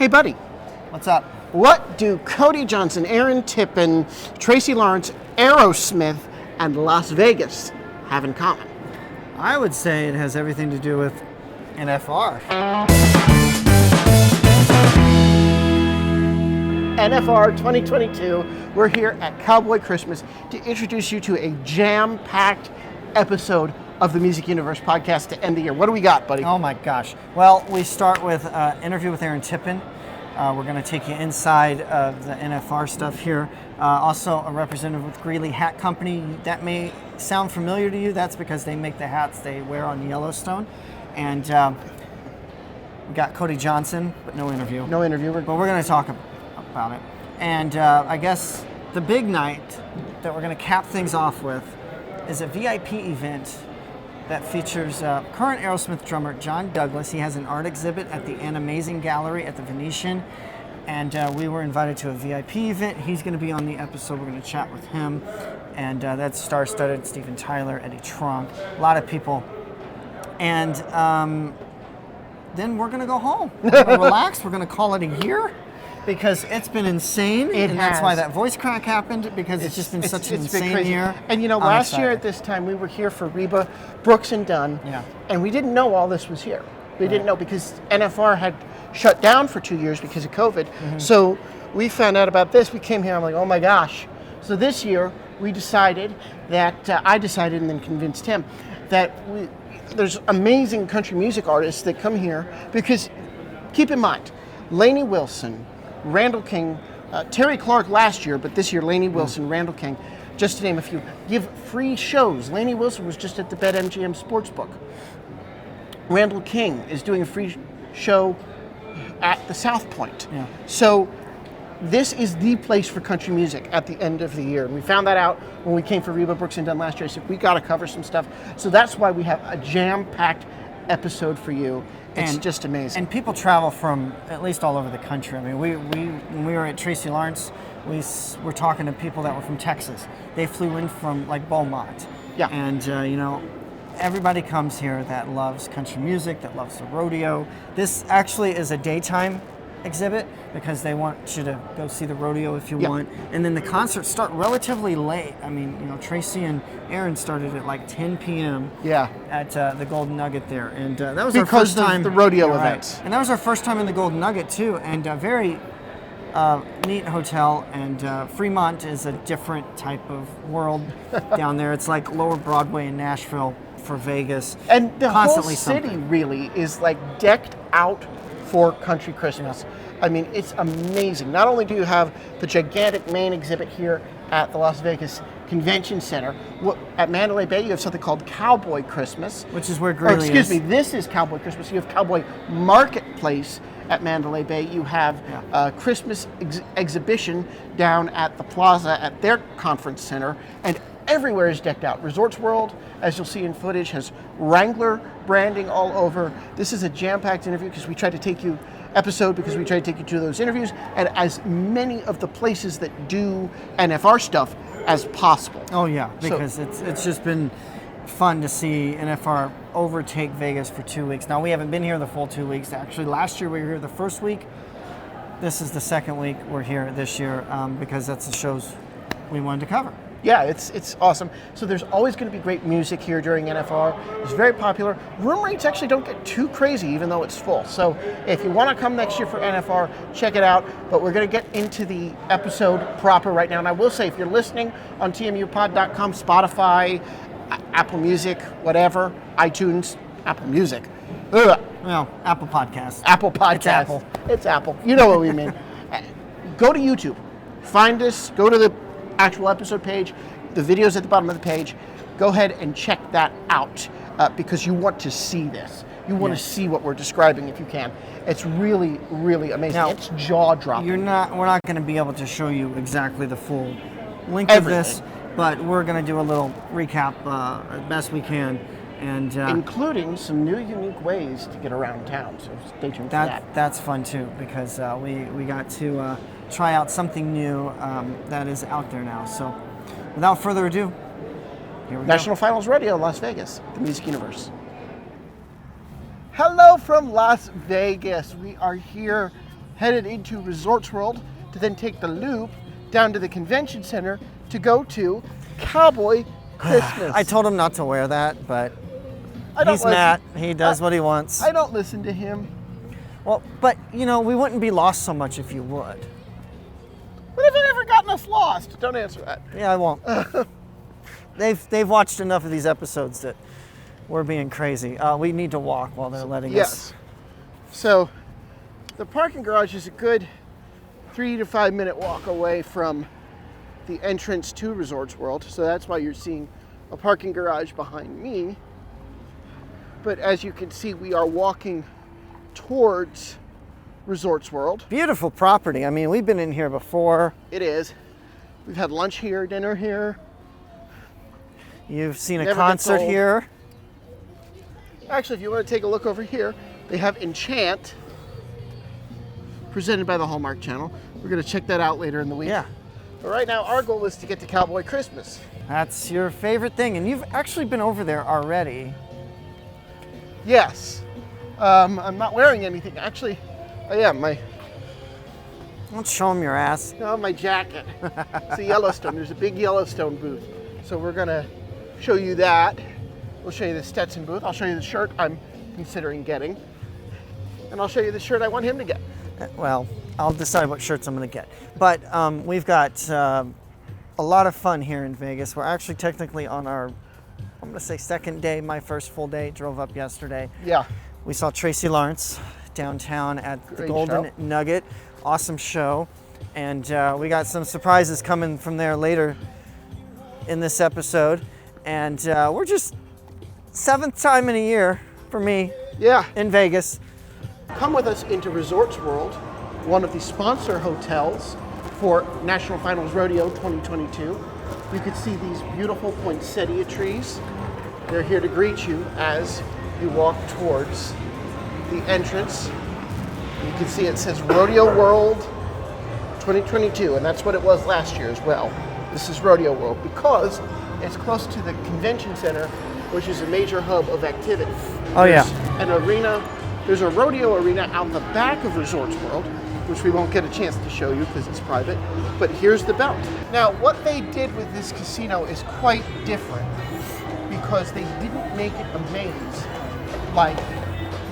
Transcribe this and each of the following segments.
Hey, buddy. What's up? What do Cody Johnson, Aaron Tippin, Tracy Lawrence, Aerosmith, and Las Vegas have in common? I would say it has everything to do with NFR. NFR 2022. We're here at Cowboy Christmas to introduce you to a jam-packed episode of the Music Universe podcast to end the year. What do we got, buddy? Oh my gosh. Well, we start with an interview with Aaron Tippin. We're going to take you inside of the NFR stuff here. Also a representative with Greeley Hat Company. That may sound familiar to you. That's because they make the hats they wear on Yellowstone. And we got Cody Johnson, but no interview. No interview. But we're going to talk about it. And I guess the big night that we're going to cap things off with is a VIP event that features current Aerosmith drummer John Douglas. He has an art exhibit at the Animazing Gallery at the Venetian, and we were invited to a VIP event. He's going to be on the episode. We're going to chat with him, and that's star-studded: Steven Tyler, Eddie Trunk, a lot of people. And then we're going to go home. We're going to relax. We're going to call it a year, because it's been insane, that's why that voice crack happened, because it's just been such an insane year. And you know, last year at this time, we were here for Reba, Brooks and Dunn, and we didn't know all this was here. We didn't know, because NFR had shut down for 2 years because of COVID. Mm-hmm. So we found out about this. We came here, I'm like, oh my gosh. So this year, we decided that, I decided and then convinced him, that there's amazing country music artists that come here, because keep in mind, Lainey Wilson, Randall King, Terry Clark last year, but this year Lainey Wilson, Randall King, just to name a few, give free shows. Lainey Wilson was just at the BetMGM Sportsbook. Randall King is doing a free show at the South Point. Yeah. So this is the place for country music at the end of the year. And we found that out when we came for Reba, Brooks and Dunn last year. I said, we got to cover some stuff. So that's why we have a jam-packed episode for you. It's just amazing. And people travel from at least all over the country. I mean, when we were at Tracy Lawrence, we were talking to people that were from Texas. They flew in from like Beaumont. Yeah. And you know, everybody comes here that loves country music, that loves the rodeo. This actually is a daytime exhibit, because they want you to go see the rodeo if you want. And then the concerts start relatively late. I mean, you know, Tracy and Aaron started at like 10 p.m. At the Golden Nugget there. And that was our first time. The rodeo events. And that was our first time in the Golden Nugget too. And a very neat hotel. And Fremont is a different type of world down there. It's like Lower Broadway in Nashville for Vegas. And the whole city really is like decked out for country Christmas. I mean, it's amazing. Not only do you have the gigantic main exhibit here at the Las Vegas Convention Center, at Mandalay Bay you have something called Cowboy Christmas. Which is where Greeley is. Excuse me, this is Cowboy Christmas. You have Cowboy Marketplace at Mandalay Bay. You have a Christmas exhibition down at the Plaza at their conference center. And everywhere is decked out. Resorts World, as you'll see in footage, has Wrangler branding all over. This is a jam-packed interview because we tried to take you to those interviews and as many of the places that do NFR stuff as possible. Oh yeah, because it's just been fun to see NFR overtake Vegas for 2 weeks. Now, we haven't been here the full 2 weeks. Actually, last year we were here the first week. This is the second week we're here this year, because that's the shows we wanted to cover. Yeah, it's awesome. So there's always going to be great music here during NFR. It's very popular. Room rates actually don't get too crazy, even though it's full. So if you want to come next year for NFR, check it out. But we're going to get into the episode proper right now. And I will say, if you're listening on tmupod.com, Spotify, Apple Music, whatever, iTunes, Apple Music. Well, Apple Podcasts. Apple Podcasts. It's Apple. It's Apple. You know what we mean. Go to YouTube. Find us. Go to the actual episode page, the videos at the bottom of the page. Go ahead and check that out, because you want to see this. You want to see what we're describing if you can. It's really, really amazing. Now, it's jaw-dropping. We're not going to be able to show you exactly the full length of this, but we're going to do a little recap as best we can. And including some new unique ways to get around town, so stay tuned for that. That's fun too, because we got to try out something new that is out there now. So without further ado, here we go. National Finals Radio, Las Vegas, the Music Universe. Hello from Las Vegas. We are here headed into Resorts World to then take the loop down to the convention center to go to Cowboy Christmas. I told him not to wear that, but I don't he's listen. Matt. He does what he wants. I don't listen to him. Well, but you know, we wouldn't be lost so much if you would. What have I ever gotten us lost? Don't answer that. Yeah, I won't. They've watched enough of these episodes that we're being crazy. We need to walk while they're letting us. Yes. So the parking garage is a good 3 to 5 minute walk away from the entrance to Resorts World. So that's why you're seeing a parking garage behind me. But as you can see, we are walking towards Resorts World. Beautiful property. I mean, we've been in here before. It is. We've had lunch here, dinner here. You've seen a Never concert gets old. here. Actually, if you want to take a look over here, they have Enchant, presented by the Hallmark Channel. We're going to check that out later in the week. Yeah. But right now, our goal is to get to Cowboy Christmas. That's your favorite thing, and you've actually been over there already. Yes. I'm not wearing anything. Actually, I am. Don't show them your ass. No, my jacket. It's a Yellowstone. There's a big Yellowstone booth. So we're going to show you that. We'll show you the Stetson booth. I'll show you the shirt I'm considering getting. And I'll show you the shirt I want him to get. Well, I'll decide what shirts I'm going to get. But we've got a lot of fun here in Vegas. We're actually technically on our, I'm going to say second day, my first full day. Drove up yesterday. Yeah. We saw Tracy Lawrence downtown at the Great Golden show. Nugget. Awesome show. And we got some surprises coming from there later in this episode. And we're just 7th time in a year for me Yeah. in Vegas. Come with us into Resorts World, one of the sponsor hotels for National Finals Rodeo 2022. You can see these beautiful poinsettia trees. They're here to greet you as you walk towards the entrance. You can see it says Rodeo World 2022, and that's what it was last year as well. This is Rodeo World because it's close to the convention center, which is a major hub of activity. Oh, yeah. There's an arena. There's a rodeo arena out in the back of Resorts World, which we won't get a chance to show you because it's private. But here's the belt. Now, what they did with this casino is quite different because they didn't make it a maze like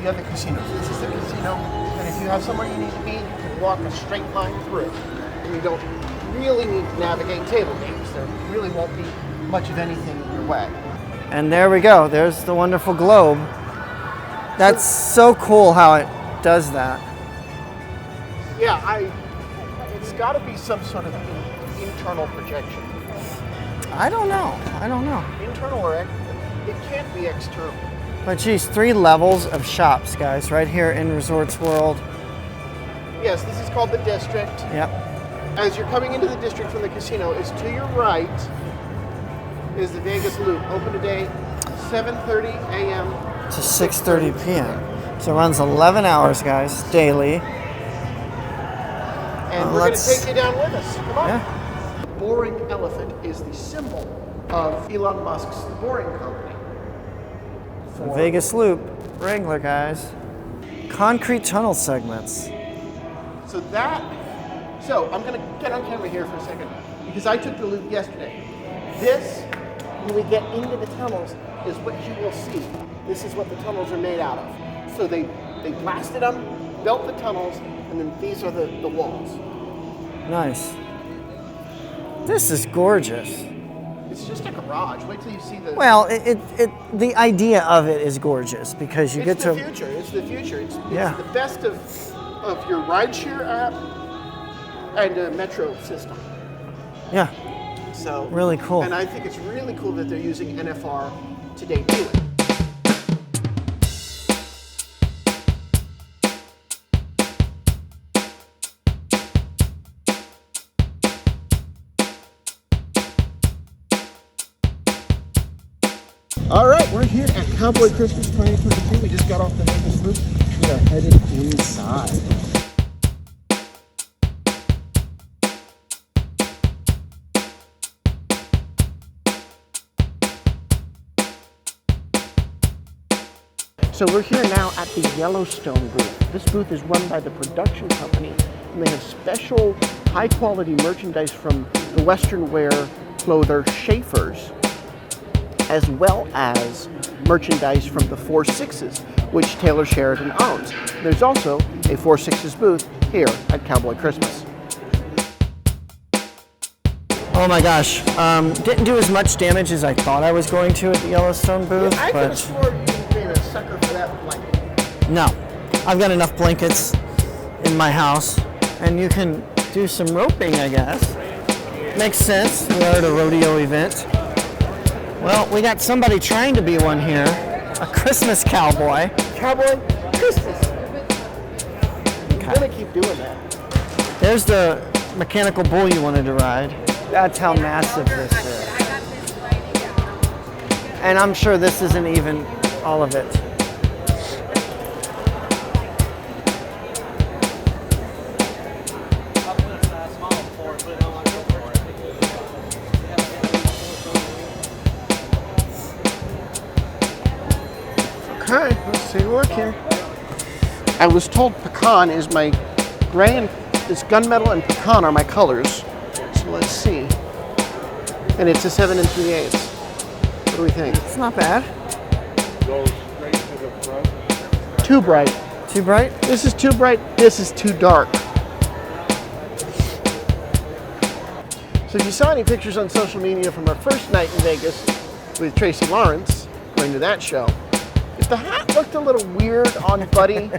the other casinos. This is the casino, and if you have somewhere you need to be, you can walk a straight line through it. And you don't really need to navigate table games. There really won't be much of anything in your way. And there we go. There's the wonderful globe. That's so cool how it does that. Yeah, it's got to be some sort of internal projection. I don't know. Internal or it can't be external. But geez, 3 levels of shops, guys, right here in Resorts World. Yes, this is called the district. Yep. As you're coming into the district from the casino, is to your right is the Vegas Loop, open today 7:30 a.m. To 6:30 p.m. So it runs 11 hours, guys, daily. And we're going to take you down with us. Come on. Yeah. The boring elephant is the symbol of Elon Musk's Boring Company. The Vegas Loop, Wrangler, guys. Concrete tunnel segments. So I'm going to get on camera here for a second because I took the loop yesterday. This, when we get into the tunnels, is what you will see. This is what the tunnels are made out of. So they blasted them, built the tunnels, and then these are the walls. Nice. This is gorgeous. It's just a garage. Wait till you see the... Well, the idea of it is gorgeous because you get to... It's the future. It's Yeah. the best of your rideshare app and a metro system. Yeah, So really cool. And I think it's really cool that they're using NFR to debut it. All right, we're here at Cowboy Christmas 2022. We just got off the Vegas Loop. We are headed inside. So we're here now at the Yellowstone booth. This booth is run by the production company, and they have special high-quality merchandise from the Western wear clother Schaefer's, as well as merchandise from the 4/6s, which Taylor Sheridan owns. There's also a 4/6s booth here at Cowboy Christmas. Oh my gosh, didn't do as much damage as I thought I was going to at the Yellowstone booth. I could but have sworn you paid a sucker for that blanket. No, I've got enough blankets in my house, and you can do some roping, I guess. Makes sense, we're at a rodeo event. Well, we got somebody trying to be one here, a Christmas cowboy. Cowboy Christmas. Okay. I'm gonna keep doing that. There's the mechanical bull you wanted to ride. That's how massive this is. And I'm sure this isn't even all of it. Okay, let's take a look here. I was told pecan is my this gunmetal and pecan are my colors. So let's see. And it's a 7 3/8. What do we think? It's not bad. Goes straight to the front. Too bright. Too bright? This is too bright. This is too dark. So if you saw any pictures on social media from our first night in Vegas with Tracy Lawrence, going to that show, if the hat looked a little weird on Buddy,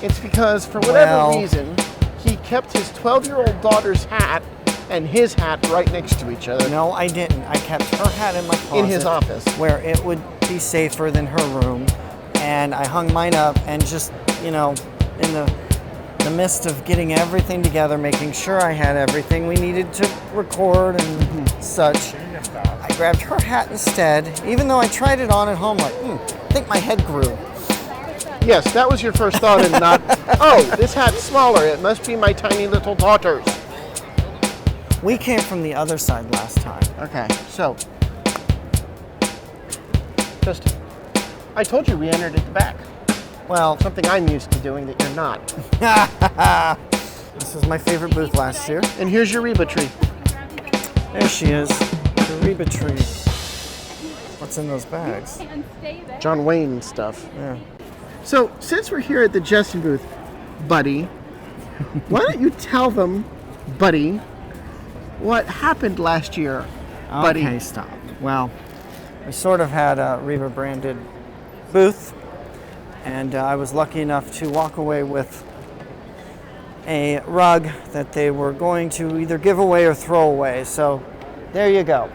it's because for whatever reason, he kept his 12-year-old daughter's hat and his hat right next to each other. No, I didn't. I kept her hat in my closet. In his office. Where it would be safer than her room. And I hung mine up and just, in the midst of getting everything together, making sure I had everything we needed to record and such, I grabbed her hat instead, even though I tried it on at home like, I think my head grew. Yes, that was your first thought and not, oh, this hat's smaller. It must be my tiny little daughter's. We came from the other side last time. Okay, so, I told you we entered at the back. Well, Something I'm used to doing that you're not. this was my favorite booth last year. And here's your Reba tree. There she is, the Reba tree. What's in those bags? John Wayne stuff. Yeah. So, since we're here at the Justin booth, Buddy, why don't you tell them, Buddy, what happened last year, Buddy? Okay, stop. Well, we sort of had a Reba branded booth, and I was lucky enough to walk away with a rug that they were going to either give away or throw away. So there you go.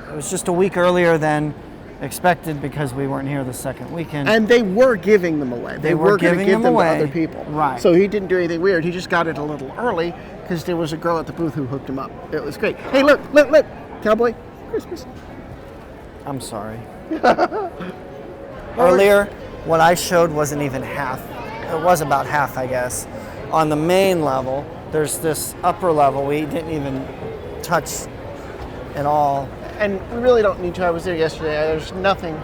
It was just a week earlier than expected because we weren't here the second weekend. And they were giving them away. They were going to give them away to other people. Right. So he didn't do anything weird. He just got it a little early because there was a girl at the booth who hooked him up. It was great. Hey, look, Cowboy Christmas. I'm sorry. Earlier, what I showed wasn't even half. It was about half, I guess. On the main level, there's this upper level we didn't even touch at all. And we really don't need to. I was there yesterday. There's nothing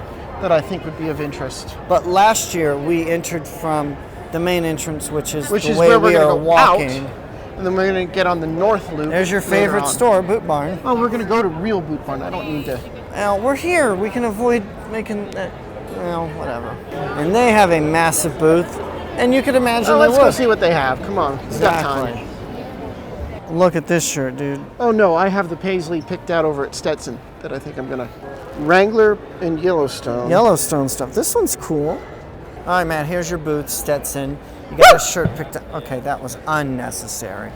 that I think would be of interest. But last year, we entered from the main entrance, which is the way where we're we going are to go walking. out. And then we're going to get on the north loop. There's your later favorite on. store, Boot Barn. Oh, we're going to go to real Boot Barn. I don't need to. Now, we're here. We can avoid making that, whatever. And they have a massive booth, and you could imagine Oh, they let's would. go see what they have. Come on. It's got time. Exactly. Look at this shirt, dude. Oh, no. I have the paisley picked out over at Stetson that I think I'm going to. Wrangler and Yellowstone. Yellowstone stuff. This one's cool. All right, man, here's your boots, Stetson. You got a shirt picked up. Okay, that was unnecessary.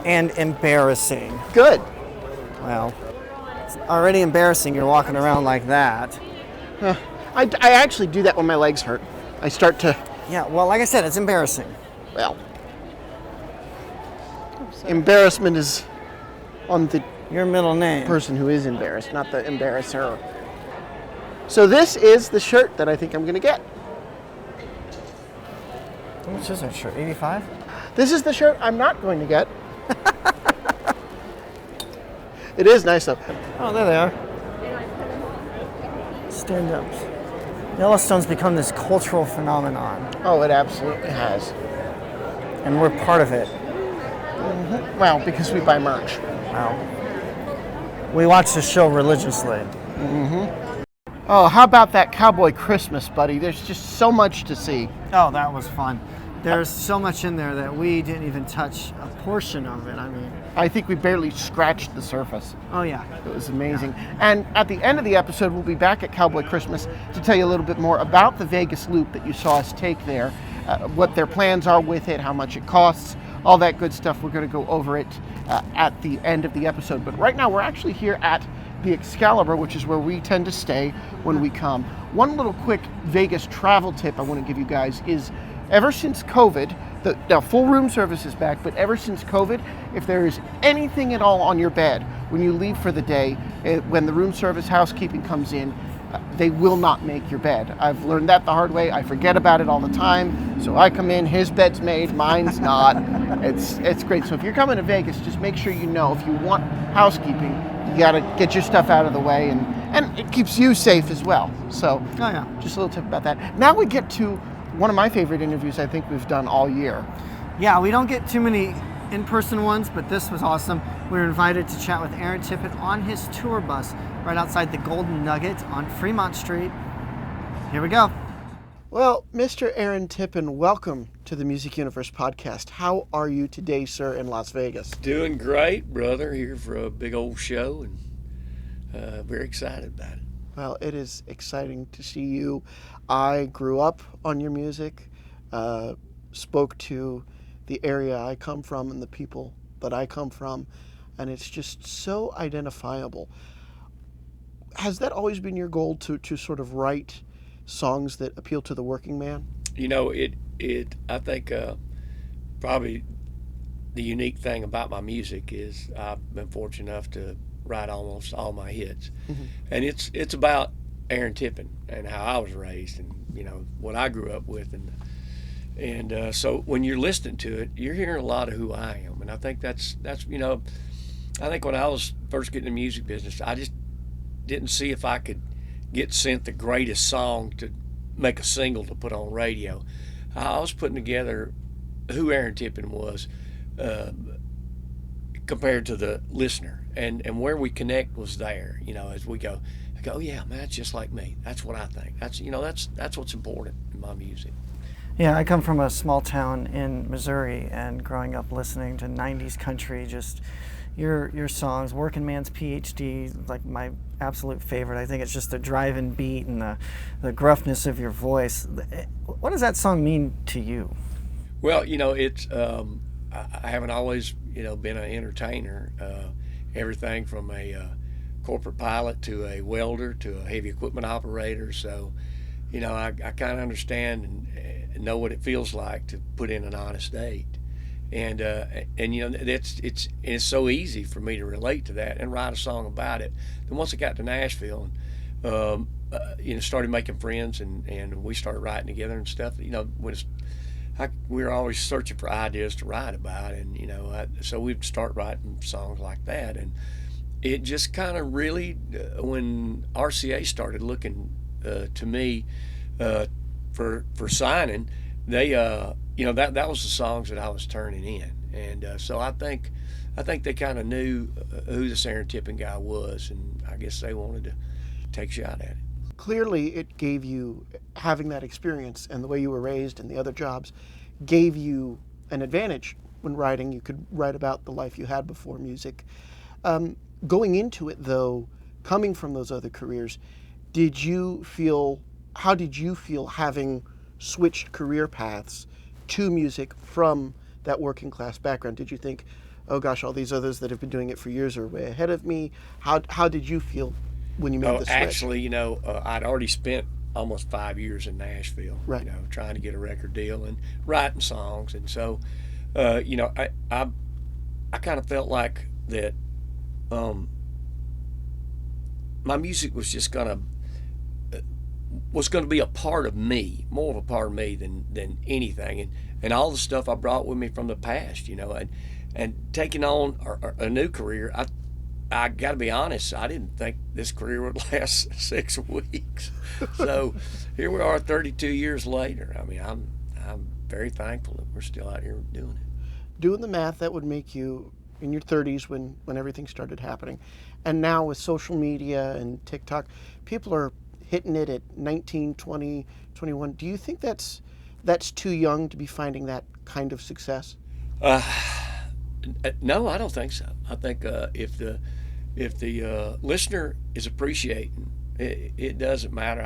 And embarrassing. Good. Well, it's already embarrassing you're walking around like that. I actually do that when my legs hurt. I start to, Yeah, well, like I said, it's embarrassing. well, embarrassment is on the Your middle name. person who is embarrassed, not the embarrasser. So this is the shirt that I think I'm going to get. How much is that shirt? 85? This is the shirt I'm not going to get. It is nice though. Oh, there they are. Stand ups. Yellowstone's become this cultural phenomenon, Oh, it absolutely has. and we're part of it. Well, because we buy merch. Wow. We watch the show religiously. Oh, how about that Cowboy Christmas, buddy? There's just so much to see. Oh, that was fun. There's so much in there that we didn't even touch a portion of it. I mean, I think we barely scratched the surface. oh yeah. It was amazing. And at the end of the episode, we'll be back at Cowboy Christmas to tell you a little bit more about the Vegas loop that you saw us take there, what their plans are with it, how much it costs, all that good stuff. We're going to go over it at the end of the episode. But right now, we're actually here at the Excalibur, which is where we tend to stay when we come. One little quick Vegas travel tip I want to give you guys is, ever since COVID, now full room service is back, but ever since COVID, if there is anything at all on your bed when you leave for the day, when the room service housekeeping comes in, they will not make your bed. I've learned that the hard way. I forget about it all the time. So I come in, his bed's made, mine's not. It's great. So if you're coming to Vegas, just make sure you know if you want housekeeping, you got to get your stuff out of the way, and it keeps you safe as well. So Oh yeah. just a little tip about that. Now we get to one of my favorite interviews I think we've done all year. Yeah, we don't get too many in-person ones, but this was awesome. We were invited to chat with Aaron Tippin on his tour bus right outside the Golden Nugget on Fremont Street. Here we go. Well, Mr. Aaron Tippin, welcome to the Music Universe podcast. How are you today, sir, in Las Vegas? Doing great, brother. Here for a big old show, and very excited about it. Well, it is exciting to see you. I grew up on your music, spoke to the area I come from and the people that I come from, and it's just so identifiable. Has that always been your goal to sort of write songs that appeal to the working man? You know, I think probably the unique thing about my music is I've been fortunate enough to write almost all my hits, and it's about Aaron Tippin and how I was raised, and you know what I grew up with, and so when you're listening to it, you're hearing a lot of who I am, and I think that's you know, I think when I was first getting in the music business, I just didn't see if I could get sent the greatest song to make a single to put on radio. I was putting together who Aaron Tippin was compared to the listener, and where we connect was there. You know, as we go, I go, oh yeah, man, that's just like me. That's what I think. That's that's what's important in my music. Yeah, I come from a small town in Missouri, and growing up listening to 90s country, just your songs, Working Man's PhD, like my absolute favorite. I think it's just the driving beat and the gruffness of your voice. What does that song mean to you? Well, you know, it's I haven't always, you know, been an entertainer. Everything from a corporate pilot to a welder to a heavy equipment operator. So, you know, I kind of understand and know what it feels like to put in an honest date. And you know, it's so easy for me to relate to that and write a song about it. Then once I got to Nashville and you know, started making friends and we started writing together and stuff. You know, we were always searching for ideas to write about, and you know, so we'd start writing songs like that. And it just kind of really, when RCA started looking to me for signing, they you know, that was the songs that I was turning in, and so I think they kind of knew who this Aaron Tippin guy was, and I guess they wanted to take a shot at it. Clearly, it gave you, having that experience and the way you were raised and the other jobs, gave you an advantage when writing. You could write about the life you had before music. Going into it, though, coming from those other careers, how did you feel having switched career paths to music from that working class background? Did you think, oh gosh, all these others that have been doing it for years are way ahead of me? How did you feel when you made the switch? Actually, you know, I'd already spent almost 5 years in Nashville, right, you know, trying to get a record deal and writing songs, and so you know, I kind of felt like that my music was just gonna be a part of me, more of a part of me than anything, and all the stuff I brought with me from the past, you know, and taking on a new career, I got to be honest, I didn't think this career would last 6 weeks. So here we are 32 years later. I mean, I'm very thankful that we're still out here doing it. Doing the math, that would make you in your 30s when everything started happening. And now with social media and TikTok, people are hitting it at 19, 20, 21. Do you think that's too young to be finding that kind of success? No, I don't think so. I think if the listener is appreciating, it doesn't matter.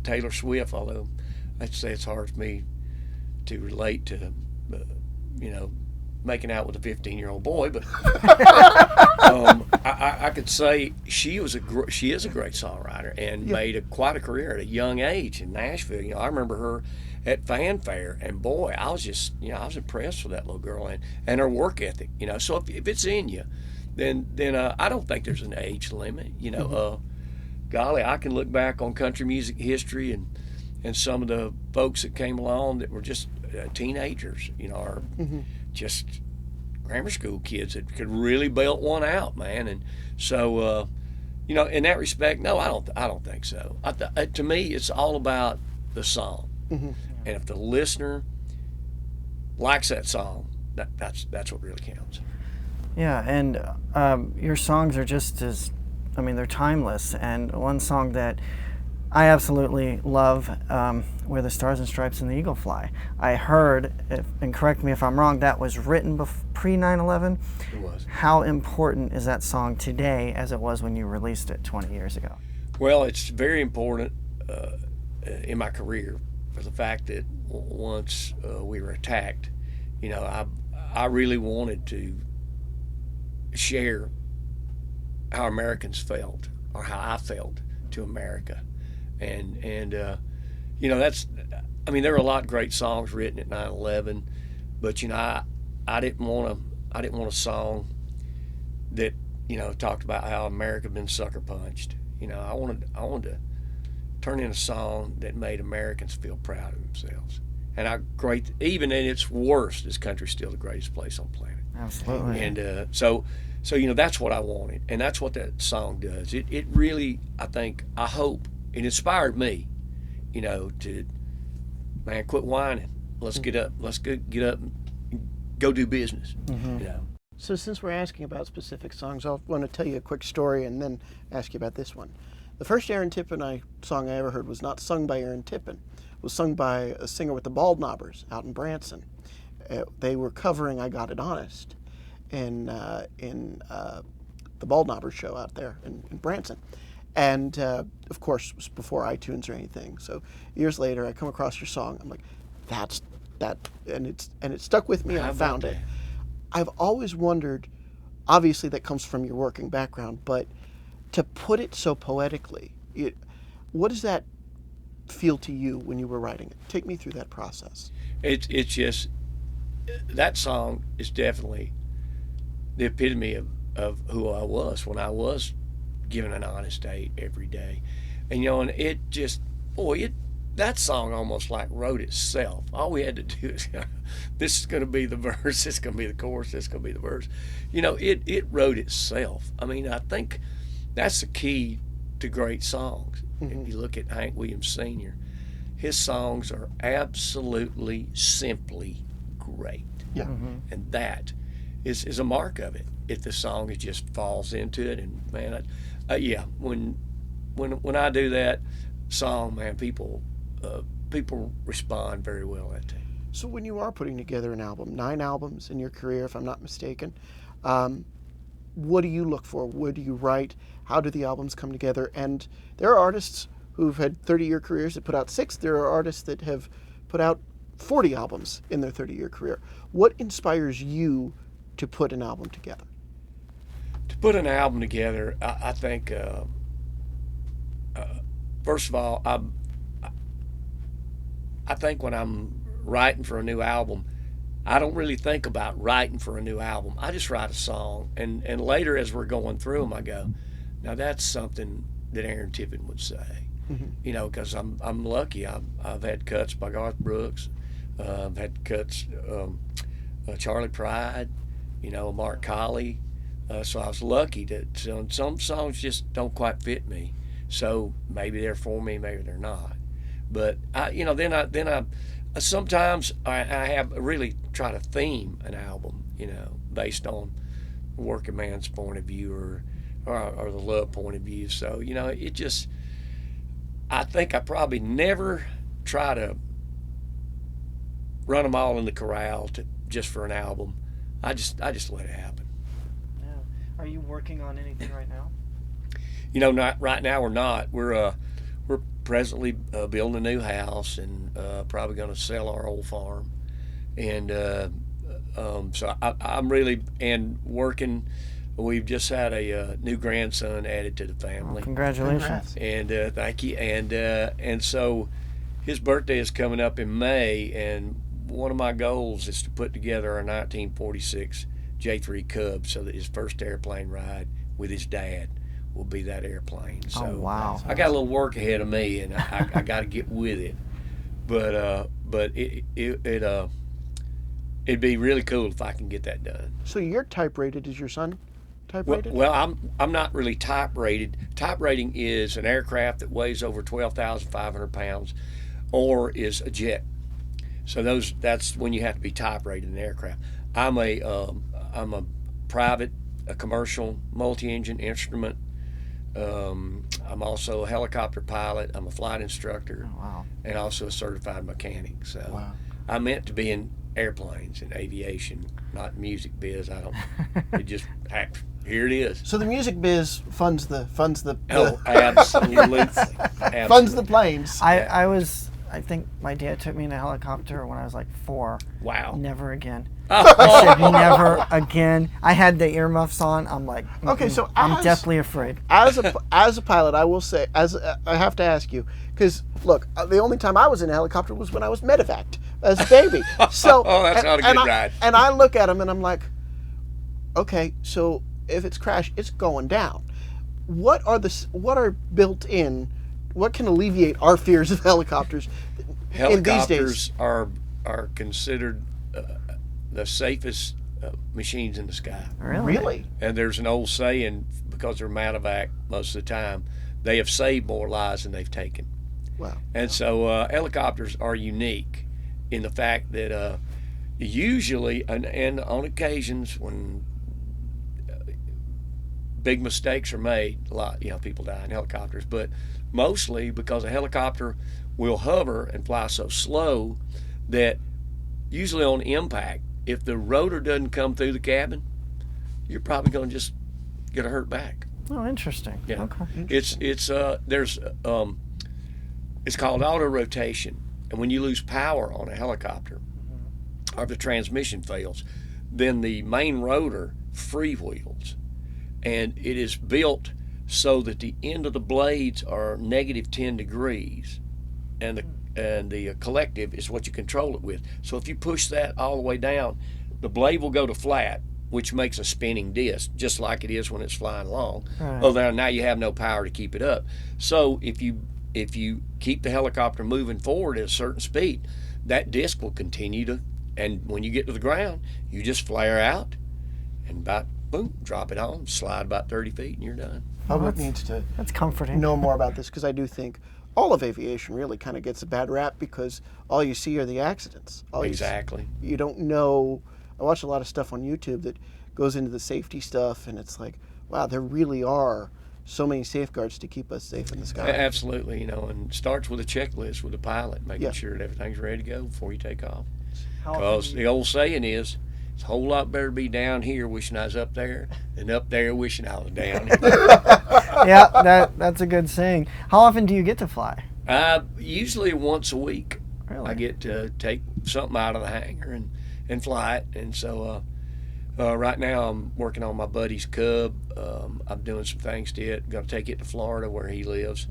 Taylor Swift, although I'd say it's hard for me to relate to, making out with a 15-year-old boy, but I could say she is a great songwriter and made quite a career at a young age in Nashville. I remember her at Fanfare, and boy, I was impressed with that little girl and her work ethic. So if it's in you, then I don't think there's an age limit. Golly, I can look back on country music history and some of the folks that came along that were just teenagers, or just grammar school kids that could really belt one out, man. And so, in that respect, no, I don't think so. To me, it's all about the song, and if the listener likes that song, that's what really counts. Yeah, and your songs are just they're timeless. And one song that I absolutely love, Where the Stars and Stripes and the Eagle Fly. I heard, and correct me if I'm wrong, that was written pre 9/11. It was. How important is that song today as it was when you released it 20 years ago? Well, it's very important in my career for the fact that once we were attacked, I really wanted to share how Americans felt, or how I felt to America. And that's, there were a lot of great songs written at 9/11, but I didn't want a song that talked about how America had been sucker punched. I wanted to turn in a song that made Americans feel proud of themselves. And even in its worst, this country's still the greatest place on the planet. Absolutely. And so that's what I wanted, and that's what that song does. It really, I hope, it inspired me, to, man, quit whining. Let's get up. Let's get up and go do business. So since we're asking about specific songs, I want to tell you a quick story and then ask you about this one. The first Aaron Tippin song I ever heard was not sung by Aaron Tippin. It was sung by a singer with the Bald Knobbers out in Branson. They were covering I Got It Honest in the Bald Knobbers show out there in Branson. And of course, it was before iTunes or anything. So years later, I come across your song. I'm like, that's that, and it stuck with me. And I found it. I've always wondered. Obviously, that comes from your working background, but to put it so poetically, what does that feel to you when you were writing it? Take me through that process. It's just, that song is definitely the epitome of who I was when I was given an honest date every day. And and it just, that song almost like wrote itself. All we had to do is, this is going to be the verse, this is going to be the chorus, this is going to be the verse. It wrote itself. I think that's the key to great songs. If you look at Hank Williams Sr., his songs are absolutely, simply great. Yeah. And that is a mark of it. If the song just falls into it, and man, when I do that song, man, people respond very well to that. So when you are putting together an album, 9 albums in your career, if I'm not mistaken, what do you look for? What do you write? How do the albums come together? And there are artists who've had 30-year careers that put out 6. There are artists that have put out 40 albums in their 30-year career. What inspires you to put an album together? To put an album together, I think, first of all, I think when I'm writing for a new album, I don't really think about writing for a new album. I just write a song, and later as we're going through them, I go, now that's something that Aaron Tippin would say. Because I'm lucky. I've had cuts by Garth Brooks. I've had cuts, Charlie Pride, Mark Colley, So I was lucky that some songs just don't quite fit me. So maybe they're for me, maybe they're not. But then I sometimes I have really try to theme an album, based on the working man's point of view or the love point of view. So it just, I think I probably never try to run them all in the corral just for an album. I just let it happen. Yeah. Are you working on anything right now? Not right now. We're not. We're presently building a new house and probably going to sell our old farm, and so I'm really working. We've just had a new grandson added to the family. Well, congratulations! And thank you. And so his birthday is coming up in May, and one of my goals is to put together a 1946 J3 Cub so that his first airplane ride with his dad will be that airplane. So oh, wow. I got a little work ahead of me, and I got to get with it. But it'd be really cool if I can get that done. So you're type rated. Is your son type rated? Well, I'm not really type rated. Type rating is an aircraft that weighs over 12,500 pounds, or is a jet. So that's when you have to be type rated in an aircraft. I'm a private, a commercial, multi-engine instrument. I'm also a helicopter pilot. I'm a flight instructor. Oh, wow. And also a certified mechanic. So wow. I meant to be in airplanes and aviation, not music biz. It just happened. Here it is. So the music biz funds the Oh, absolutely. funds the planes. I think my dad took me in a helicopter when I was like 4. Wow. Never again. I said never again. I had the earmuffs on. I'm like, okay, so I'm deathly afraid. As a pilot, I will say, I have to ask you, because look, the only time I was in a helicopter was when I was medevaced as a baby. So that's not a good ride. And I look at him and I'm like, okay, so if it's crashed, it's going down. What are built in? What can alleviate our fears of helicopters in these days? Helicopters are considered the safest machines in the sky. Really? And there's an old saying, because they're medevac most of the time, they have saved more lives than they've taken. Wow. And so helicopters are unique in the fact that usually, and on occasions when big mistakes are made, a lot, people die in helicopters, but mostly because a helicopter will hover and fly so slow that usually on impact, if the rotor doesn't come through the cabin, you're probably going to just get a hurt back. Oh, interesting. Yeah. Okay. It's called auto rotation, and when you lose power on a helicopter, or the transmission fails, then the main rotor freewheels, and it is built so that the end of the blades are -10 degrees, and the collective is what you control it with. So if you push that all the way down, the blade will go to flat, which makes a spinning disc, just like it is when it's flying along. Right. Although now you have no power to keep it up. So if you keep the helicopter moving forward at a certain speed, that disc will continue to, and when you get to the ground, you just flare out and about, boom, drop it on, slide about 30 feet, and you're done. Public needs to That's comforting. know more about this, because I do think all of aviation really kind of gets a bad rap because all you see are the accidents. Exactly. You don't know. I watch a lot of stuff on YouTube that goes into the safety stuff, and it's like, wow, there really are so many safeguards to keep us safe in the sky. Absolutely, and it starts with a checklist with the pilot, making Yeah. sure that everything's ready to go before you take off. How Because often the old saying is, it's a whole lot better to be down here wishing I was up there than up there wishing I was down here. Yeah, that's a good saying. How often do you get to fly? Usually once a week. Really? I get to take something out of the hangar and fly it. And so right now I'm working on my buddy's Cub. I'm doing some things to it. Going to take it to Florida where he lives.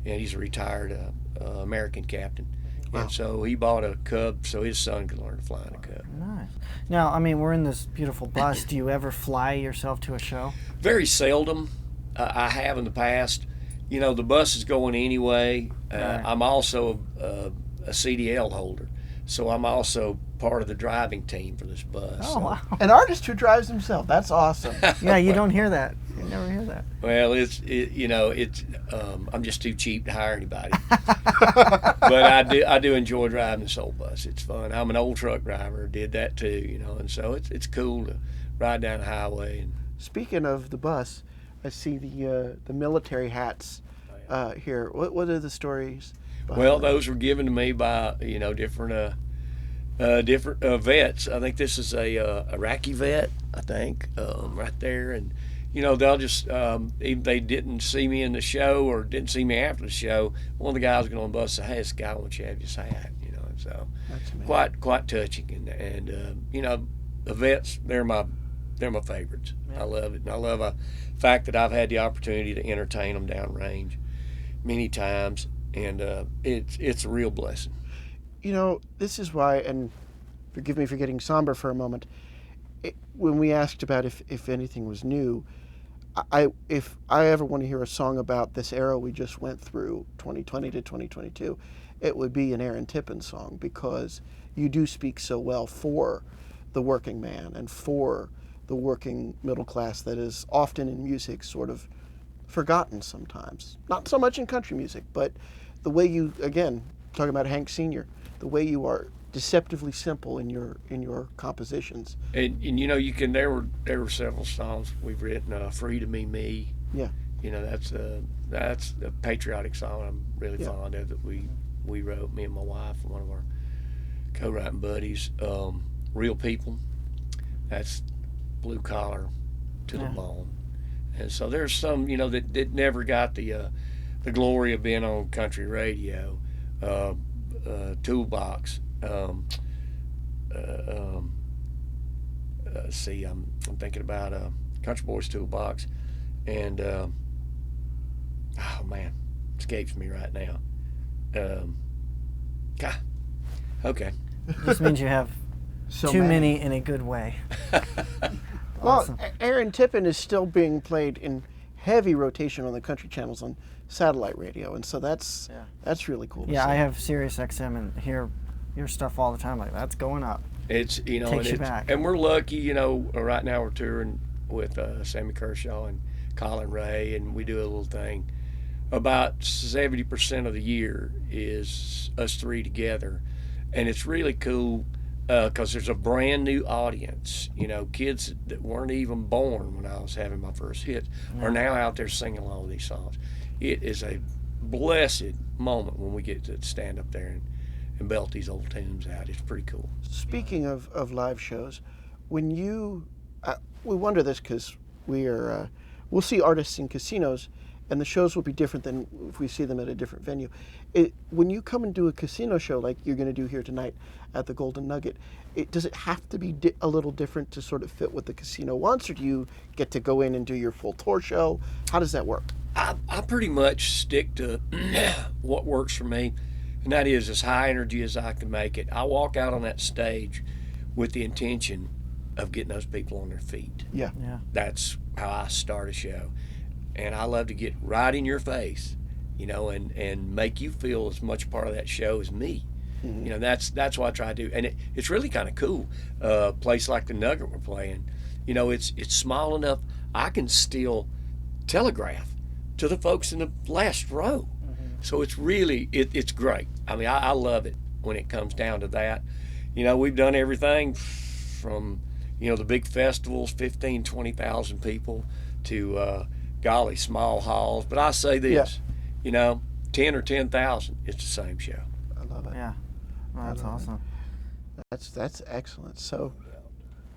And he's a retired American captain. Wow. And so he bought a Cub so his son could learn to fly in a Cub. Nice. Now, I mean, we're in this beautiful bus. Do you ever fly yourself to a show? Very seldom. I have in the past. The bus is going anyway. Right. I'm also a CDL holder. So I'm also part of the driving team for this bus. Oh, So- wow. An artist who drives himself. That's awesome. Yeah, you don't hear that. You never hear that. Well, I'm just too cheap to hire anybody. But I do enjoy driving this old bus. It's fun. I'm an old truck driver. Did that too, and so it's cool to ride down the highway. And Speaking of the bus, I see the military hats here. What are the stories? well, those were given to me by different vets. I think this is a Iraqi vet. I think right there, and they'll just if they didn't see me in the show or didn't see me after the show, one of the guys going on the bus said, "Hey, this guy wants you to have this hat," and so That's amazing. quite touching, and the vets they're my favorites. Yeah. I love it, and I love the fact that I've had the opportunity to entertain them downrange many times, and it's a real blessing. This is why, and forgive me for getting somber for a moment. When we asked about if anything was new, if I ever want to hear a song about this era we just went through, 2020 to 2022, it would be an Aaron Tippin song, because you do speak so well for the working man and for the working middle class that is often in music sort of forgotten sometimes. Not so much in country music, but the way you, again, talking about Hank Sr., the way you are deceptively simple in your compositions. And you can there were several songs we've written. "Free to Be Me." Yeah. That's a patriotic song I'm really fond of that we wrote, me and my wife and one of our co-writing buddies. "Real People." That's blue collar to the bone. And so there's some that never got the glory of being on country radio. "Toolbox." See, I'm thinking about Country Boys Toolbox, and oh man, escapes me right now. Okay. Just means you have So too many in a good way. Well, Awesome. Aaron Tippin is still being played in heavy rotation on the country channels on satellite radio, and so that's really cool. To Yeah, see. I have Sirius XM and hear your stuff all the time. Like, that's going up. It's Takes you back. and we're lucky. Right now we're touring with Sammy Kershaw and Colin Ray, and we do a little thing. About 70% of the year is us three together, and it's really cool because there's a brand new audience. Kids that weren't even born when I was having my first hits are now out there singing all of these songs. It is a blessed moment when we get to stand up there and belt these old tunes out. It's pretty cool. Speaking of live shows, when you, we wonder this because we'll see artists in casinos, and the shows will be different than if we see them at a different venue. When you come and do a casino show like you're going to do here tonight at the Golden Nugget, does it have to be a little different to sort of fit what the casino wants, or do you get to go in and do your full tour show? How does that work? I pretty much stick to what works for me, and that is as high energy as I can make it. I walk out on that stage with the intention of getting those people on their feet. Yeah. Yeah. That's how I start a show. And I love to get right in your face, and make you feel as much part of that show as me. Mm-hmm. That's what I try to do. And it's really kind of cool. A place like the Nugget we're playing, it's small enough I can still telegraph to the folks in the last row. So it's really, it's great. I mean, I love it when it comes down to that. We've done everything from, the big festivals, 15, 20,000 people, to golly, small halls. But I say this, 10 or 10,000, it's the same show. I love it. Yeah. Well, that's awesome. That's excellent. So,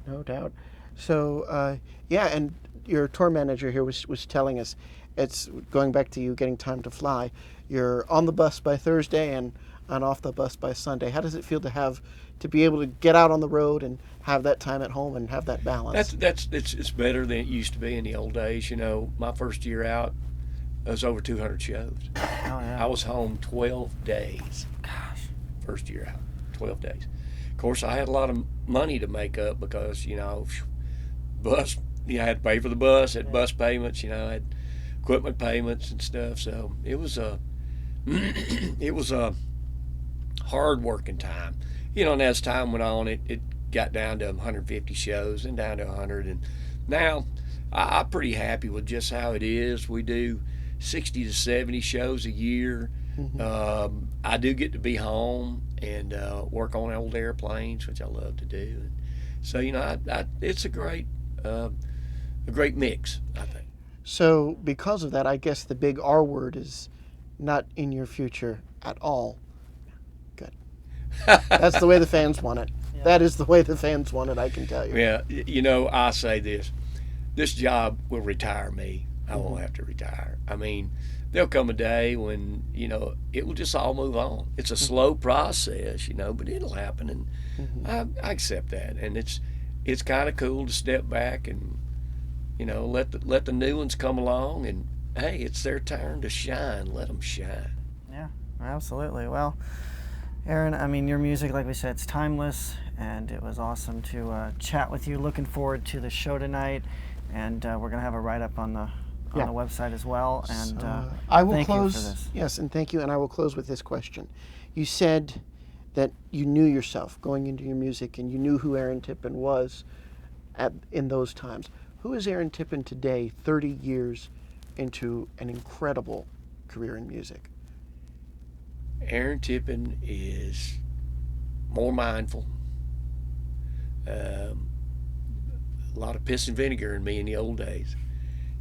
no doubt. So, and your tour manager here was telling us, it's going back to you getting time to fly. You're on the bus by Thursday and off the bus by Sunday. How does it feel to be able to get out on the road and have that time at home and have that balance? It's better than it used to be in the old days. My first year out, it was over 200 shows. Oh, yeah. I was home 12 days. Gosh. First year out, 12 days. Of course, I had a lot of money to make up because, bus, I had to pay for the bus, had bus payments, I had equipment payments and stuff. So it was a hard working time. and as time went on, it got down to 150 shows and down to 100. And now I'm pretty happy with just how it is. We do 60 to 70 shows a year. I do get to be home and work on old airplanes, which I love to do. And so, it's a great mix, I think. So because of that, I guess the big R word is not in your future at all. Good. That's the way the fans want it. Yeah. That is the way the fans want it, I can tell you. Yeah, I say this job will retire me. I won't have to retire. I mean, there'll come a day when, it will just all move on. It's a slow process, but it'll happen, and I accept that. And it's kind of cool to step back and, let the new ones come along, and hey, it's their turn to shine. Let them shine. Yeah, absolutely. Well, Aaron, I mean, your music, like we said, it's timeless, and it was awesome to chat with you. Looking forward to the show tonight, and we're gonna have a write-up on the website as well. And I will thank close. You for this. Yes, and thank you. And I will close with this question. You said that you knew yourself going into your music, and you knew who Aaron Tippin was in those times. Who is Aaron Tippin today, 30 years into an incredible career in music? Aaron Tippin is more mindful. A lot of piss and vinegar in me in the old days.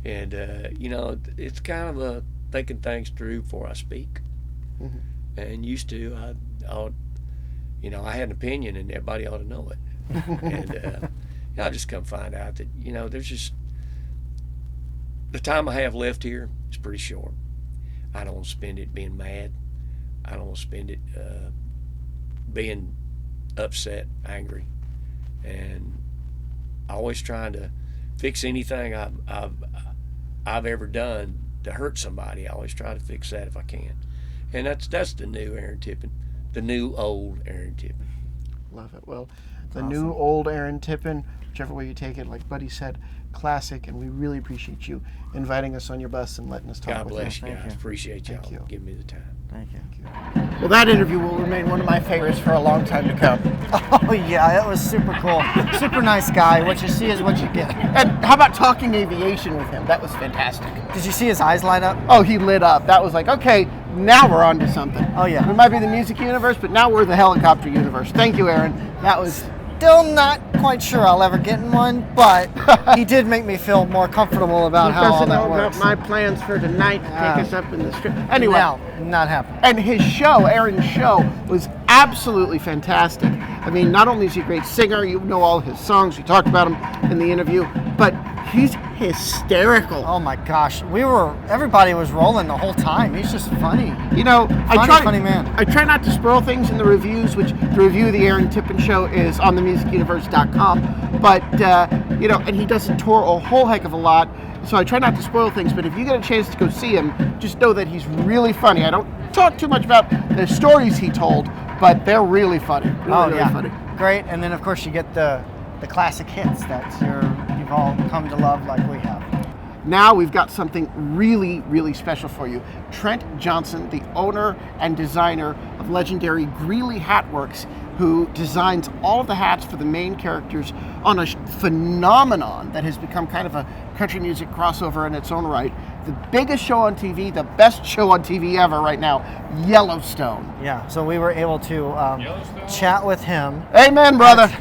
And, it's kind of a thinking things through before I speak. And used to, I had an opinion and everybody ought to know it. And I just come find out that, there's just, the time I have left here is pretty short. I don't want to spend it being mad. I don't want to spend it being upset, angry. And always trying to fix anything I've ever done to hurt somebody. I always try to fix that if I can. And that's the new Aaron Tippin, the new old Aaron Tippin. Love it. Well, the new old Aaron Tippin, whichever way you take it, like Buddy said, classic, and we really appreciate you inviting us on your bus and letting us talk God with bless you. you guys. Appreciate y'all giving me the time. Thank you. Well, that interview will remain one of my favorites for a long time to come. Oh yeah, it was super cool. Super nice guy. What you see is what you get. And how about talking aviation with him? That was fantastic. Did you see his eyes light up? Oh, he lit up. That was like, okay, now we're on to something. Oh yeah. We might be the music universe, but now we're the helicopter universe. Thank you, Aaron. That was... Still not quite sure I'll ever get in one, but he did make me feel more comfortable about how all that works. About my plans for tonight to take us up in the strip. Anyway, no, not happening. And his show, Aaron's show, was absolutely fantastic. I mean, not only is he a great singer, you know all his songs, we talked about him in the interview, but he's hysterical. Oh my gosh, everybody was rolling the whole time. He's just funny. Funny man. I try not to spoil things in the reviews, which the review of the Aaron Tippin show is on themusicuniverse.com. But and he doesn't tour a whole heck of a lot, so I try not to spoil things. But if you get a chance to go see him, just know that he's really funny. I don't talk too much about the stories he told, but they're really funny. Really funny. Great, and then of course you get the classic hits that you've all come to love like we have. Now we've got something really, really special for you. Trent Johnson, the owner and designer of legendary Greeley Hat Works, who designs all of the hats for the main characters on a phenomenon that has become kind of a country music crossover in its own right. The biggest show on TV, the best show on TV ever right now, Yellowstone. Yeah, so we were able to chat with him. Amen, brother.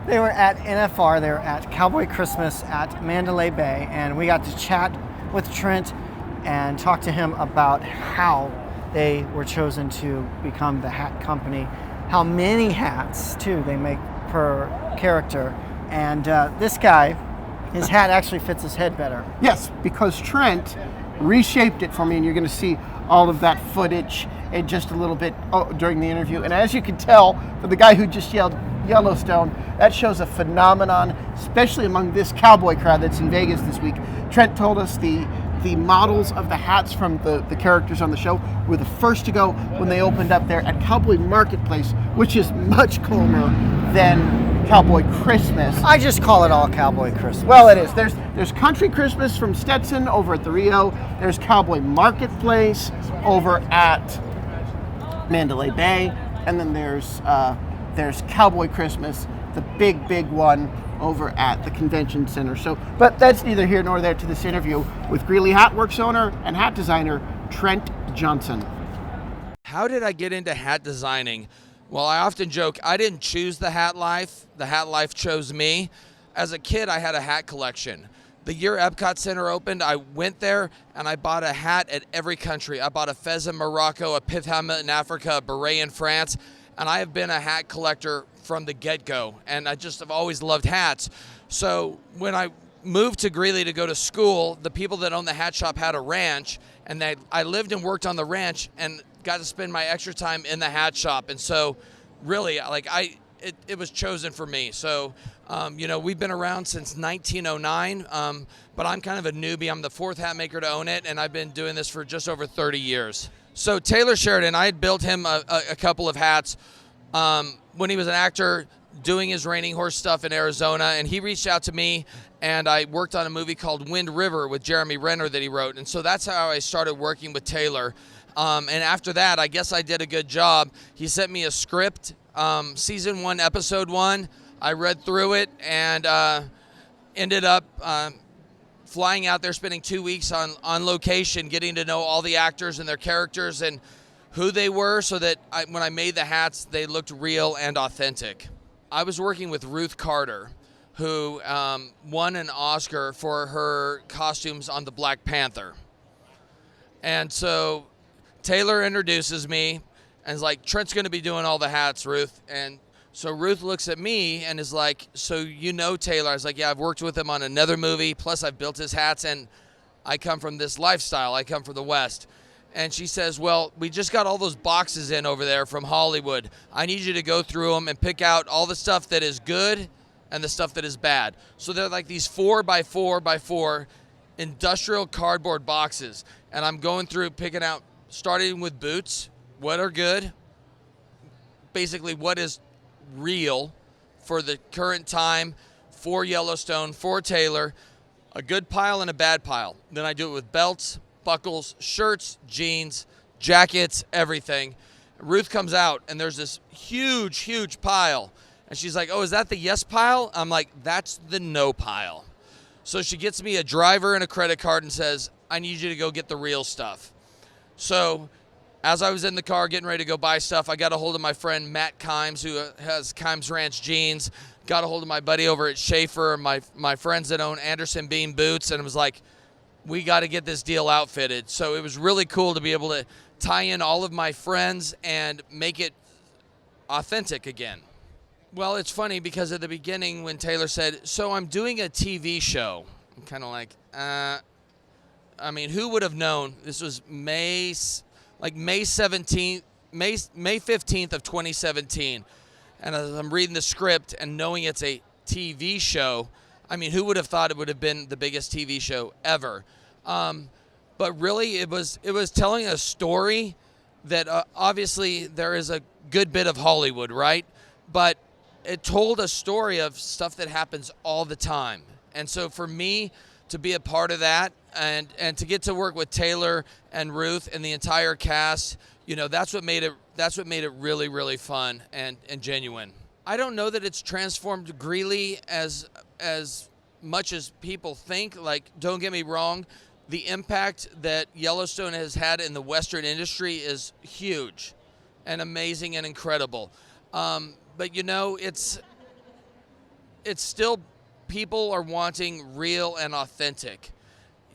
They were at NFR, they were at Cowboy Christmas at Mandalay Bay, and we got to chat with Trent and talk to him about how they were chosen to become the hat company, how many hats, too, they make per character. And this guy, his hat actually fits his head better. Yes, because Trent reshaped it for me, and you're going to see all of that footage in just a little bit during the interview. And as you can tell, for the guy who just yelled Yellowstone, that shows a phenomenon, especially among this cowboy crowd that's in Vegas this week. Trent told us the models of the hats from the characters on the show were the first to go when they opened up there at Cowboy Marketplace, which is much calmer than Cowboy Christmas. I just call it all Cowboy Christmas. Well, it is. There's Country Christmas from Stetson over at the Rio. There's Cowboy Marketplace over at Mandalay Bay. and then there's Cowboy Christmas, the big one over at the convention center. So, but that's neither here nor there to this interview with Greeley Hatworks owner and hat designer Trent Johnson. How did I get into hat designing? Well, I often joke, I didn't choose the hat life. The hat life chose me. As a kid, I had a hat collection. The year Epcot Center opened, I went there and I bought a hat at every country. I bought a fez in Morocco, a pith helmet in Africa, a beret in France, and I have been a hat collector from the get-go, and I just have always loved hats. So when I moved to Greeley to go to school, the people that owned the hat shop had a ranch, and I lived and worked on the ranch and got to spend my extra time in the hat shop. And so really, like, it was chosen for me. So, we've been around since 1909, but I'm kind of a newbie. I'm the fourth hat maker to own it, and I've been doing this for just over 30 years. So Taylor Sheridan, I had built him a couple of hats when he was an actor doing his Reining Horse stuff in Arizona, and he reached out to me, and I worked on a movie called Wind River with Jeremy Renner that he wrote. And so that's how I started working with Taylor. And after that, I guess I did a good job. He sent me a script, season 1, episode 1. I read through it and ended up flying out there, spending 2 weeks on location, getting to know all the actors and their characters and who they were, so that when I made the hats, they looked real and authentic. I was working with Ruth Carter, who won an Oscar for her costumes on the Black Panther. And so Taylor introduces me and is like, Trent's going to be doing all the hats, Ruth. And so Ruth looks at me and is like, so you know Taylor? I was like, yeah, I've worked with him on another movie, plus I've built his hats, and I come from this lifestyle. I come from the West. And she says, well, we just got all those boxes in over there from Hollywood. I need you to go through them and pick out all the stuff that is good and the stuff that is bad. So they're like these 4x4x4 industrial cardboard boxes. And I'm going through, picking out, starting with boots, what are good, basically what is real for the current time, for Yellowstone, for Taylor, a good pile and a bad pile. Then I do it with belts, buckles, shirts, jeans, jackets, everything. Ruth comes out and there's this huge pile. And she's like, oh, is that the yes pile? I'm like, that's the no pile. So she gets me a driver and a credit card and says, I need you to go get the real stuff. So as I was in the car getting ready to go buy stuff, I got a hold of my friend Matt Kimes, who has Kimes Ranch Jeans, got a hold of my buddy over at Schaefer, my friends that own Anderson Beam Boots, and it was like, we got to get this deal outfitted. So it was really cool to be able to tie in all of my friends and make it authentic again. Well, it's funny because at the beginning when Taylor said, so I'm doing a TV show, I'm kind of like, I mean, who would have known? This was May 17th, May 15th of 2017. And as I'm reading the script and knowing it's a TV show, I mean, who would have thought it would have been the biggest TV show ever? But really, it was telling a story that obviously there is a good bit of Hollywood, right? But it told a story of stuff that happens all the time. And so for me to be a part of that and to get to work with Taylor and Ruth and the entire cast, you know, that's what made it really, really fun and genuine. I don't know that it's transformed Greeley as much as people think. Like, don't get me wrong, the impact that Yellowstone has had in the Western industry is huge and amazing and incredible. But you know, it's still, people are wanting real and authentic.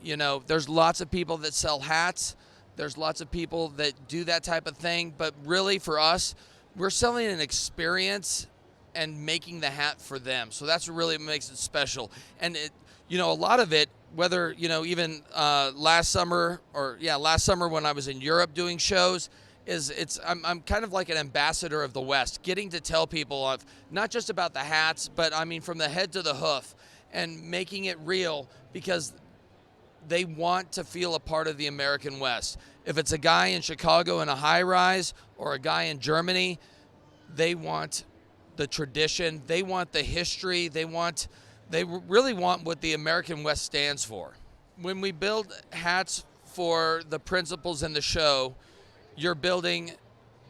You know, there's lots of people that sell hats. There's lots of people that do that type of thing. But really, for us, we're selling an experience and making the hat for them. So that's what really makes it special. And it, you know, a lot of it, whether, you know, even last summer when I was in Europe doing shows, I'm kind of like an ambassador of the West, getting to tell people of not just about the hats, but I mean from the head to the hoof, and making it real because they want to feel a part of the American West. If it's a guy in Chicago in a high-rise or a guy in Germany, they want the tradition, they want the history, they really want what the American West stands for. When we build hats for the principals in the show, you're building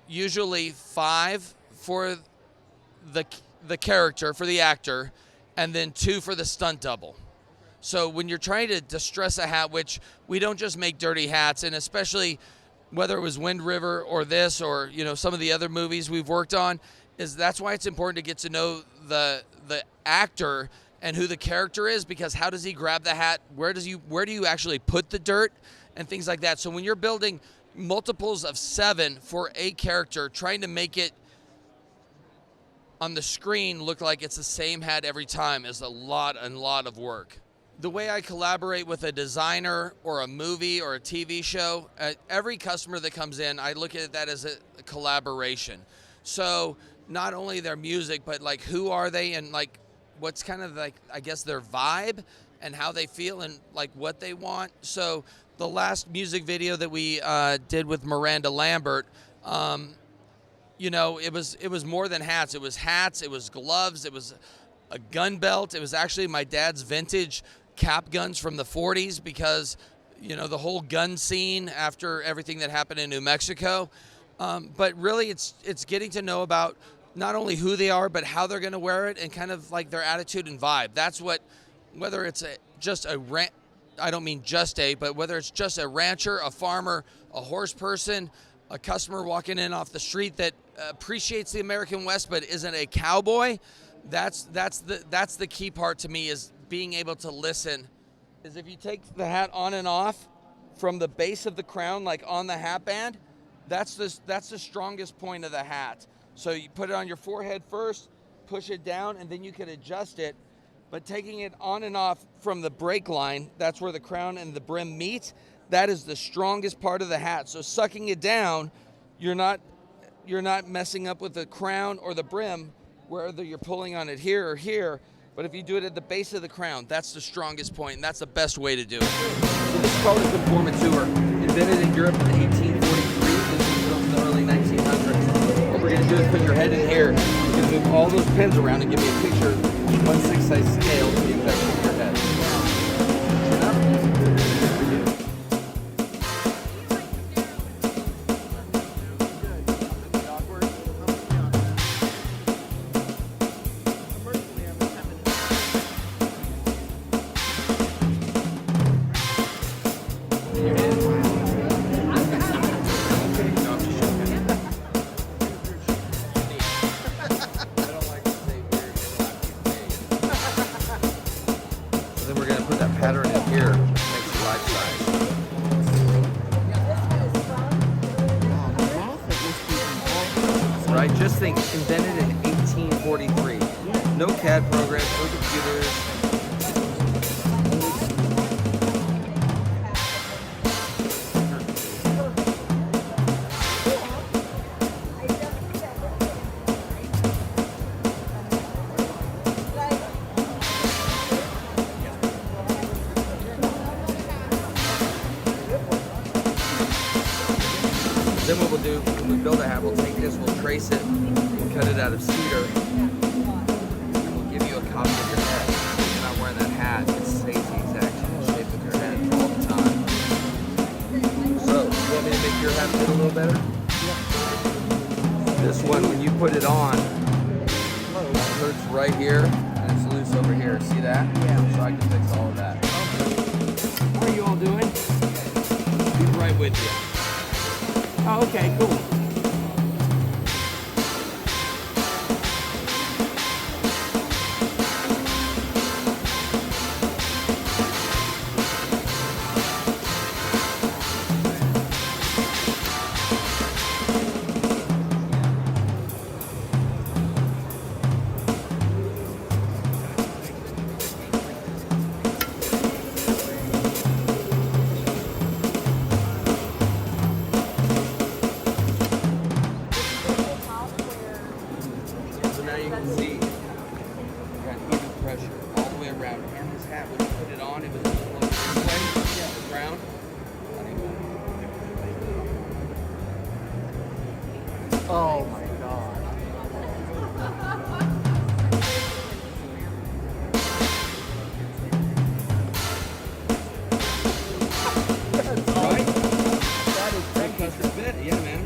usually 5 for the character, for the actor, and then 2 for the stunt double. So when you're trying to distress a hat, which we don't just make dirty hats, and especially whether it was Wind River or this or some of the other movies we've worked on, that's why it's important to get to know the actor and who the character is, because how does he grab the hat? Where do you actually put the dirt and things like that? So when you're building multiples of 7 for a character, trying to make it on the screen look like it's the same hat every time is a lot of work. The way I collaborate with a designer or a movie or a TV show, every customer that comes in, I look at that as a collaboration. So not only their music, but like who are they and like what's kind of like, I guess, their vibe and how they feel and like what they want. So the last music video that we did with Miranda Lambert, it was more than hats. It was gloves, it was a gun belt. It was actually my dad's vintage cap guns from the 40s because, the whole gun scene after everything that happened in New Mexico. But really it's getting to know about not only who they are, but how they're going to wear it and kind of like their attitude and vibe. That's what, whether it's whether it's just a rancher, a farmer, a horse person, a customer walking in off the street that appreciates the American West but isn't a cowboy, that's the key part to me, is being able to listen. Is if you take the hat on and off from the base of the crown, like on the hat band, that's the strongest point of the hat. So you put it on your forehead first, push it down, and then you can adjust it. But taking it on and off from the break line, that's where the crown and the brim meet, that is the strongest part of the hat. So sucking it down, you're not messing up with the crown or the brim, whether you're pulling on it here or here. But if you do it at the base of the crown, that's the strongest point, and that's the best way to do it. So this is called a conformateur, invented in Europe in 1843. This was built in the early 1900s. What we're going to do is put your head in here. You're going to move all those pins around and give me a picture, 1/6 size scale to the effect of your head. Pattern in here makes it life size. Right, just think, invented in 1843. No CAD programs, no computers. Then what we'll do, when we build a hat, we'll take this, we'll trace it, we'll cut it out of cedar, and we'll give you a copy of your head. If you're not wearing that hat, it stays the exact shape of your head all the time. So, you want me to make your hat fit a little better? This one, when you put it on, it hurts right here, and it's loose over here. See that? Yeah. So I can fix all of that. How are you all doing? Be right with you. Oh, okay, cool. Now you can see, got even pressure all the way around. And this hat, when you put it on, it was just floating this way, the ground. Oh my God. Right? That is custom fit, yeah, man.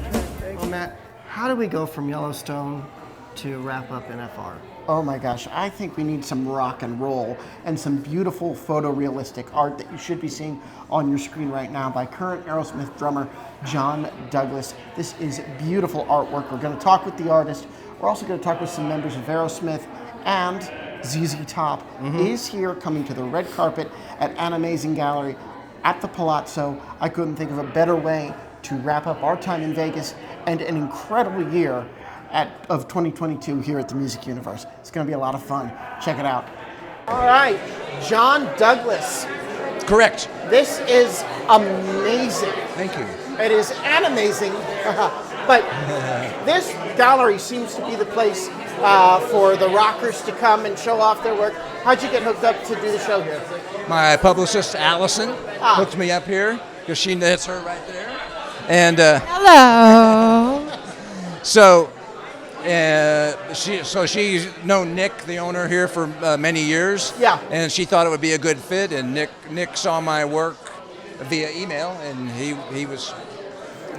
Well, Matt, we go from Yellowstone to wrap up NFR? Oh my gosh, I think we need some rock and roll and some beautiful photorealistic art that you should be seeing on your screen right now by current Aerosmith drummer John Douglas. This is beautiful artwork. We're going to talk with the artist. We're also going to talk with some members of Aerosmith, and ZZ Top is here coming to the red carpet at An Amazing Gallery at the Palazzo. I couldn't think of a better way to wrap up our time in Vegas and an incredible year of 2022 here at the Music Universe. It's going to be a lot of fun. Check it out. All right, John Douglas. Correct. This is amazing. Thank you. It is an amazing, but this gallery seems to be the place for the rockers to come and show off their work. How'd you get hooked up to do the show here? My publicist, Allison, hooked me up here because that's her right there. And hello. So she's known Nick, the owner here, for many years. Yeah. And she thought it would be a good fit. And Nick saw my work via email, and he was.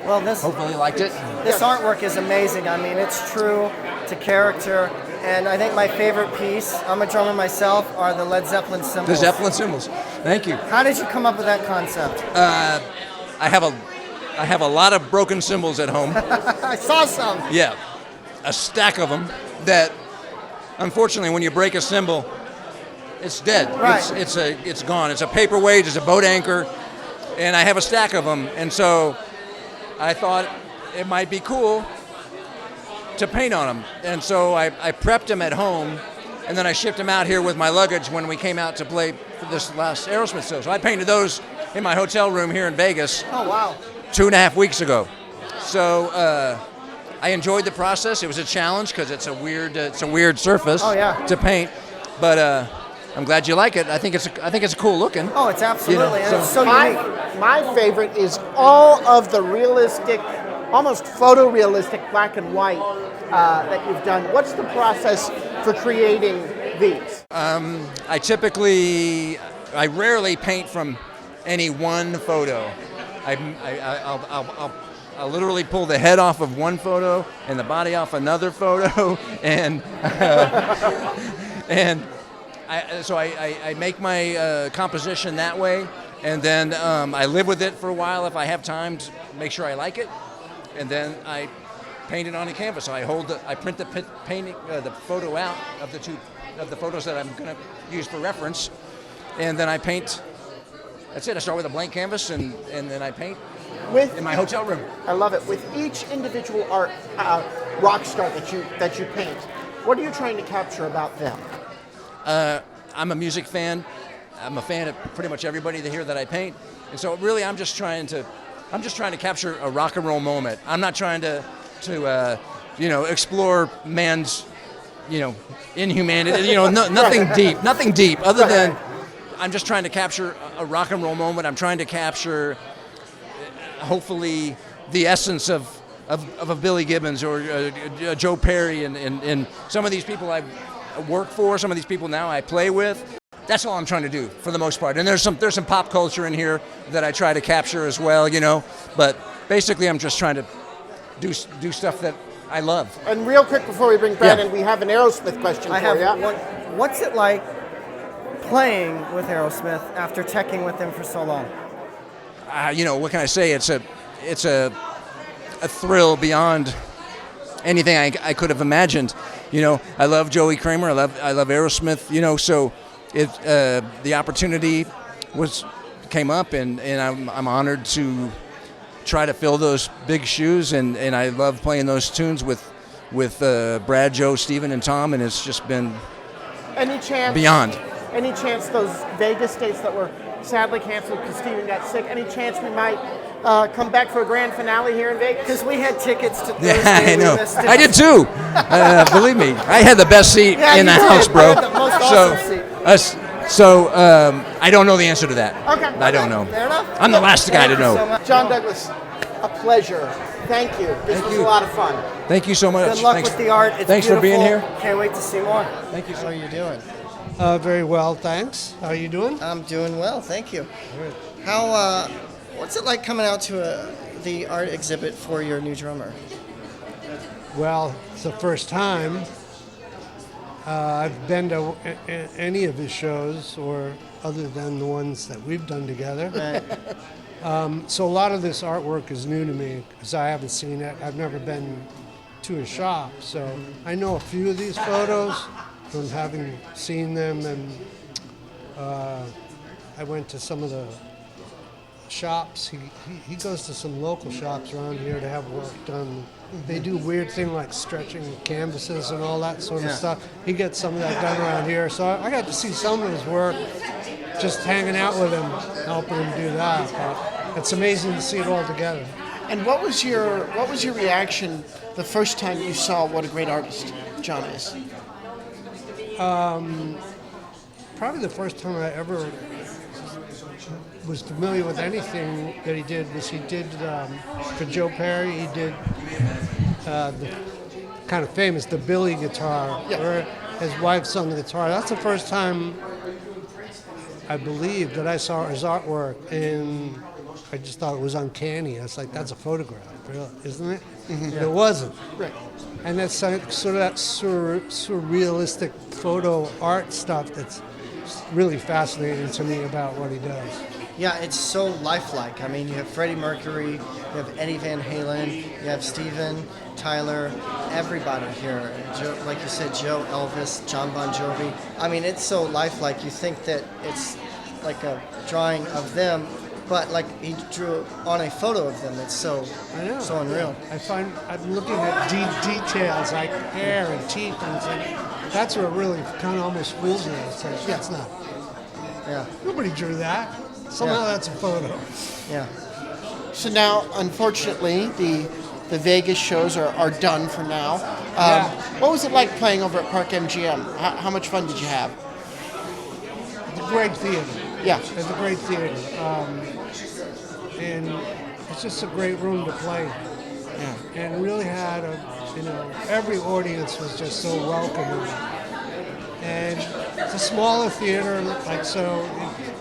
Well, this hopefully liked it. This artwork is amazing. I mean, it's true to character. And I think my favorite piece, I'm a drummer myself, are the Led Zeppelin symbols. The Zeppelin symbols. Thank you. How did you come up with that concept? I have a lot of broken cymbals at home. I saw some. Yeah, a stack of them that, unfortunately, when you break a cymbal, it's dead. Right. It's gone. It's a paperweight. It's a boat anchor, and I have a stack of them. And so I thought it might be cool to paint on them. And so I prepped them at home, and then I shipped them out here with my luggage when we came out to play for this last Aerosmith show. So I painted those in my hotel room here in Vegas. Oh, wow. 2.5 weeks ago. So I enjoyed the process. It was a challenge because it's a weird surface to paint. But I'm glad you like it. I think it's cool looking. Oh, it's absolutely. You know, it's so unique. My favorite is all of the realistic, almost photorealistic black and white that you've done. What's the process for creating these? I rarely paint from any one photo. I'll literally pull the head off of one photo and the body off another photo, and so I make my composition that way, and then I live with it for a while if I have time to make sure I like it, and then I paint it on a canvas. So I print the photo out of the photos that I'm going to use for reference, and then I paint. That's it. I start with a blank canvas, and then I paint in my hotel room. I love it. With each individual rock star that you paint, what are you trying to capture about them? I'm a music fan. I'm a fan of pretty much everybody here that I paint, and so really I'm just trying to capture a rock and roll moment. I'm not trying to explore man's inhumanity. Nothing deep other than. I'm just trying to capture a rock and roll moment. I'm trying to capture, hopefully, the essence of a Billy Gibbons or Joe Perry and some of these people I've worked for, some of these people now I play with. That's all I'm trying to do for the most part. And there's some pop culture in here that I try to capture as well, But basically, I'm just trying to do stuff that I love. And real quick before we bring Brad in, we have an Aerosmith question for you. What's it like playing with Aerosmith after teching with them for so long? What can I say? It's a thrill beyond anything I could have imagined. I love Joey Kramer. I love Aerosmith. So the opportunity came up, and I'm honored to try to fill those big shoes, and I love playing those tunes with Brad, Joe, Steven, and Tom, and it's just been beyond. Any chance those Vegas dates that were sadly canceled because Steven got sick, any chance we might come back for a grand finale here in Vegas? Because we had tickets to Thursday. Yeah, I know. I did too. Believe me, I had the best seat in the house, bro. I had the most awesome seat. So I don't know the answer to that. Okay. I don't know. Fair enough. I'm the last guy to know. So John Douglas, a pleasure. Thank you. This was a lot of fun. Thank you so much. Good luck with the art. It's Thanks beautiful. for being here. Can't wait to see more. Thank you. How are you doing? Very well, thanks. How are you doing? I'm doing well, thank you. Good. What's it like coming out to the art exhibit for your new drummer? Well, it's the first time I've been to any of his shows, or other than the ones that we've done together. So a lot of this artwork is new to me because I haven't seen it. I've never been to a shop, so I know a few of these photos from having seen them, and I went to some of the shops. He goes to some local shops around here to have work done. They do weird thing like stretching canvases and all that sort of stuff. He gets some of that done around here, so I got to see some of his work just hanging out with him, helping him do that. But it's amazing to see it all together. And what was your reaction the first time you saw what a great artist John is? Probably the first time I ever was familiar with anything that he did was he did for Joe Perry. He did the kind of famous the Billy guitar, where his wife sung the guitar. That's the first time I believe that I saw his artwork, and I just thought it was uncanny. I was like, that's a photograph, really, isn't it? Mm-hmm. But it wasn't. Right. And that's sort of that surrealistic photo art stuff that's really fascinating to me about what he does. Yeah, it's so lifelike. I mean, you have Freddie Mercury, you have Eddie Van Halen, you have Steven, Tyler, everybody here. Joe, like you said, Joe, Elvis, John Bon Jovi. I mean, it's so lifelike. You think that it's like a drawing of them, but like he drew on a photo of them. It's so unreal. I'm looking at details like hair and teeth, and it's like, that's what really kind of almost fools me. It's like, that's not. Yeah. Nobody drew that. Somehow that's a photo. Yeah. So now, unfortunately, the Vegas shows are done for now. What was it like playing over at Park MGM? How much fun did you have? It's a great theater. Yeah. It's a great theater. And it's just a great room to play. Yeah. And really had every audience was just so welcoming. And it's a smaller theater, like so,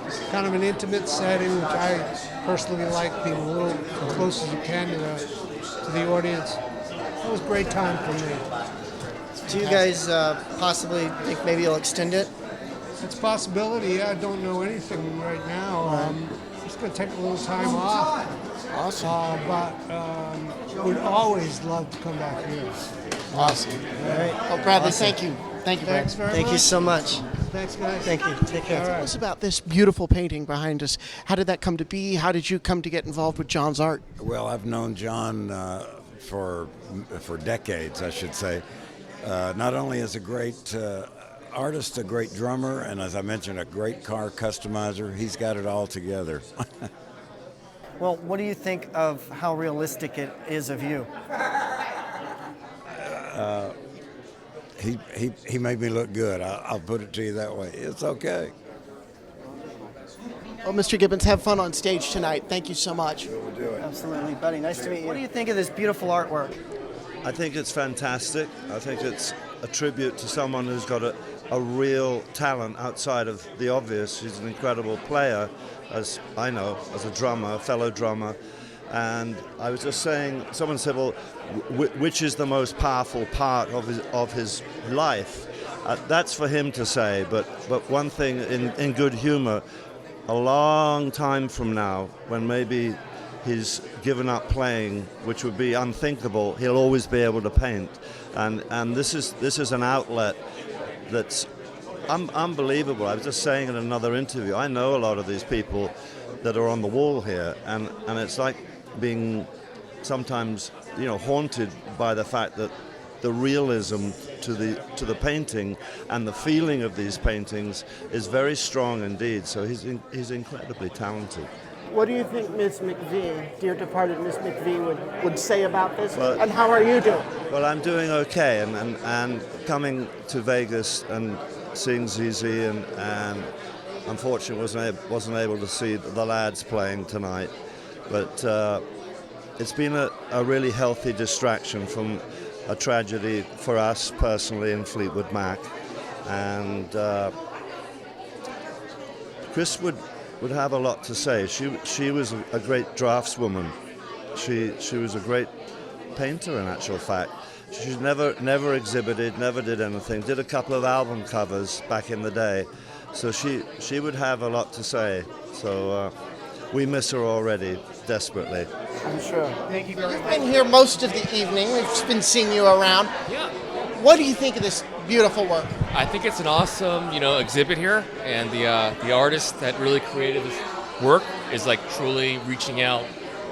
it's kind of an intimate setting, which I personally like, being a little as close as you can to the audience. It was a great time for me. Do you guys possibly think maybe you'll extend it? It's a possibility. I don't know anything right now. Just going to take a little time off. Awesome. But we'd always love to come back here. Awesome. All right. Well, Bradley, thank you. Thank you, Thanks Brad. very much. Thank you so much. Thanks, guys. Thank you. Take care. Tell us about this beautiful painting behind us. How did that come to be? How did you come to get involved with John's art? Well, I've known John for decades, I should say. Not only as a great artist, a great drummer, and as I mentioned, a great car customizer. He's got it all together. Well, what do you think of how realistic it is of you? He made me look good. I'll put it to you that way. It's okay. Well, Mr. Gibbons, have fun on stage tonight. Thank you so much. We'll do it. Absolutely, buddy. Nice to meet you. What do you think of this beautiful artwork? I think it's fantastic. I think it's a tribute to someone who's got a real talent outside of the obvious. He's an incredible player, as I know, as a drummer, a fellow drummer. And I was just saying, someone said, well, which is the most powerful part of his life? That's for him to say, but one thing in good humor, a long time from now, when maybe he's given up playing, which would be unthinkable, he'll always be able to paint. And this is an outlet that's unbelievable. I was just saying in another interview, I know a lot of these people that are on the wall here, and it's like being sometimes, haunted by the fact that the realism to the painting and the feeling of these paintings is very strong indeed. So he's incredibly talented. What do you think Miss McVie, dear departed Miss McVie, would say about this? And how are you doing? Well, I'm doing okay, and coming to Vegas and seeing ZZ and unfortunately wasn't able to see the lads playing tonight, but it's been a really healthy distraction from a tragedy for us personally in Fleetwood Mac, and Chris would have a lot to say. She was a great draftswoman. She was a great painter in actual fact, She's never exhibited, never did anything. Did a couple of album covers back in the day, so she would have a lot to say. So we miss her already desperately. I'm sure. Thank you very much. You've been here most of the evening. We've been seeing you around. Yeah. What do you think of this beautiful work? I think it's an awesome, exhibit here, and the artist that really created this work is like truly reaching out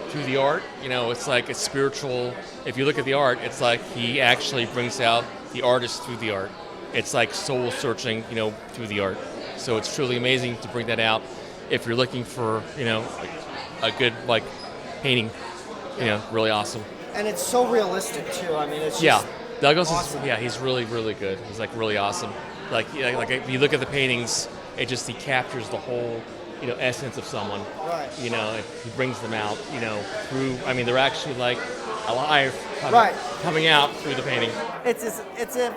through the art. It's like a spiritual. If you look at the art, it's like he actually brings out the artist through the art. It's like soul searching, through the art. So it's truly amazing to bring that out. If you're looking for, a good painting, really awesome. And it's so realistic too. I mean, it's just Douglas awesome. He's really, really good. He's like really awesome. Like if you look at the paintings, he captures the whole, essence of someone. Right. He brings them out, through. I mean, they're actually like alive, coming out through the painting. It's if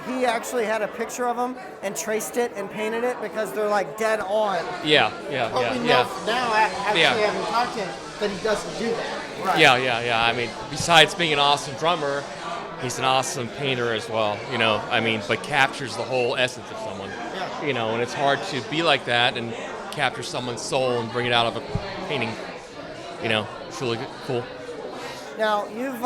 he actually had a picture of them and traced it and painted it, because they're like dead on. Yeah. But we know now, actually having talked to him, that he doesn't do that. Right. Yeah. I mean, besides being an awesome drummer, he's an awesome painter as well, but captures the whole essence of someone. Yeah. And it's hard to be like that and capture someone's soul and bring it out of a painting. It's really cool. Now, you've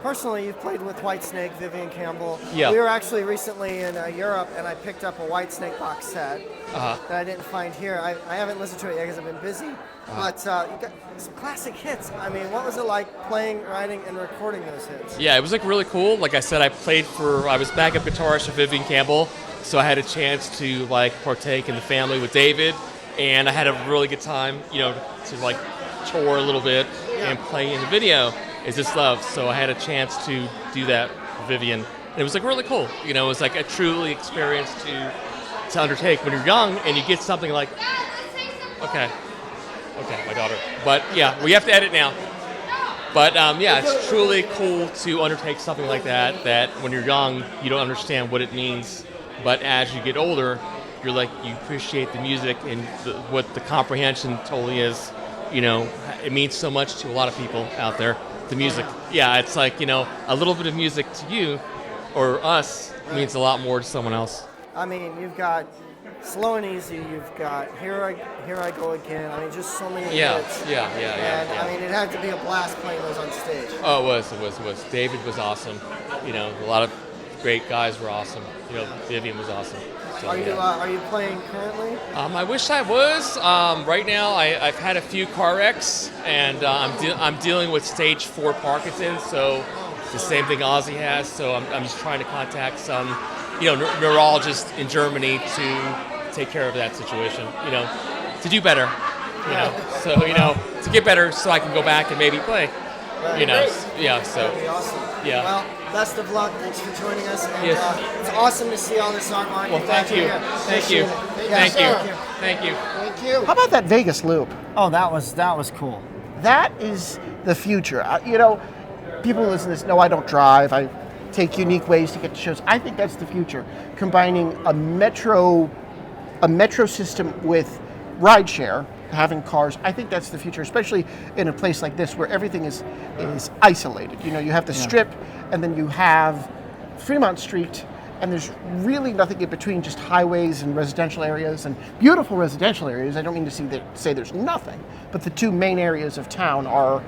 personally, you've played with Whitesnake, Vivian Campbell. Yeah. We were actually recently in Europe, and I picked up a Whitesnake box set that I didn't find here. I haven't listened to it yet because I've been busy. But you got some classic hits. I mean, what was it like playing, writing, and recording those hits? Yeah, it was like really cool. Like I said, I was backup guitarist for Vivian Campbell, so I had a chance to partake in the family with David, and I had a really good time, to tour a little bit and play in the video Is This Love? So I had a chance to do that with Vivian. And it was really cool. It was like a truly experience to undertake when you're young and you get something like, okay, my daughter. But yeah, we have to edit now. But it's truly cool to undertake something like that when you're young, you don't understand what it means. But as you get older, you appreciate the music and what the comprehension totally is. It means so much to a lot of people out there, the music. Yeah, it's like, a little bit of music to you or us means a lot more to someone else. I mean, you've got Slow and Easy, you've got Here I Go Again. I mean, just so many hits. Yeah. I mean, it had to be a blast playing those on stage. Oh, it was. David was awesome. A lot of great guys were awesome. Vivian was awesome. So, are you playing currently? I wish I was. Right now, I've had a few car wrecks, and I'm dealing with stage 4 Parkinson's. So the same thing Ozzy has. So I'm just trying to contact some, neurologist in Germany to take care of that situation. To do better. So to get better, so I can go back and maybe play. Yeah. So that'd be awesome. Yeah. Well, best of luck. Thanks for joining us. And, Yes. it's awesome to see all this art, Mark. Well, thank you. Thank you. Thank you. How about that Vegas loop? Oh, that was cool. That is the future. People listen to this, no, I don't drive. I take unique ways to get to shows. I think that's the future. Combining a metro system with rideshare, having cars. I think that's the future, especially in a place like this where everything is isolated. You have the Strip, and then you have Fremont Street, and there's really nothing in between, just highways and residential areas and beautiful residential areas. I don't mean to say there's nothing, but the two main areas of town are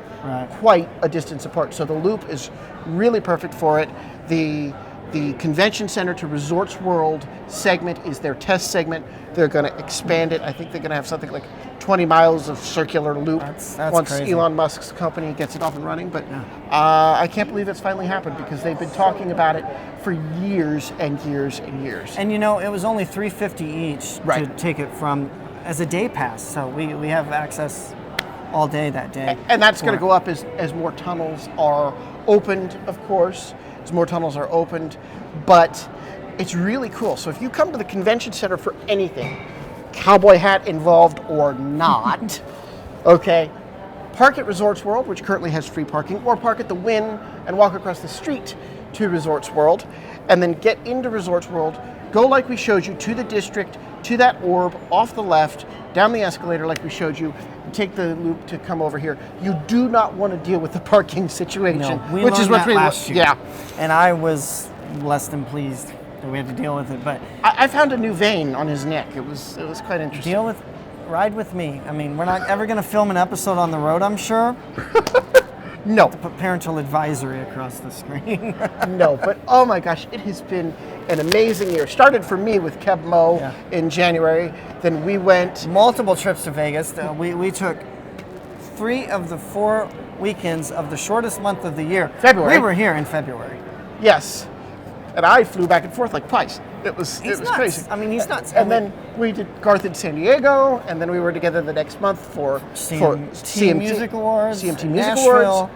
quite a distance apart. So the loop is really perfect for it. The Convention Center to Resorts World segment is their test segment. They're going to expand it. I think they're going to have something like 20 miles of circular loop that's once crazy. Elon Musk's company gets it up and running. But I can't believe it's finally happened, because they've been talking about it for years and years and years. And it was only $350 each to take it from as a day pass. So we have access all day that day. And that's going to go up as more tunnels are opened, of course. As more tunnels are opened, but it's really cool. So if you come to the Convention Center for anything, cowboy hat involved or not, okay, park at Resorts World, which currently has free parking, or park at the Wynn and walk across the street to Resorts World, and then get into Resorts World, go like we showed you to the district, to that orb, off the left, down the escalator like we showed you, and take the loop to come over here. You do not want to deal with the parking situation, No, we which is learned what that we last year. Yeah, And I was less than pleased that we had to deal with it. But I found a new vein on his neck. It was quite interesting. ride with me. I mean, we're not ever going to film an episode on the road, I'm sure. No. To put parental advisory across the screen. No, but oh my gosh, it has been an amazing year. Started for me with Keb Mo in January. Then we went multiple trips to Vegas. We took 3 of the 4 weekends of the shortest month of the year. February. We were here in February. Yes, and I flew back and forth like twice. It was nuts. crazy. I mean, he's nuts. And then we did Garth in San Diego, and then we were together the next month for CMT Music Awards, CMT Music Nashville, Awards.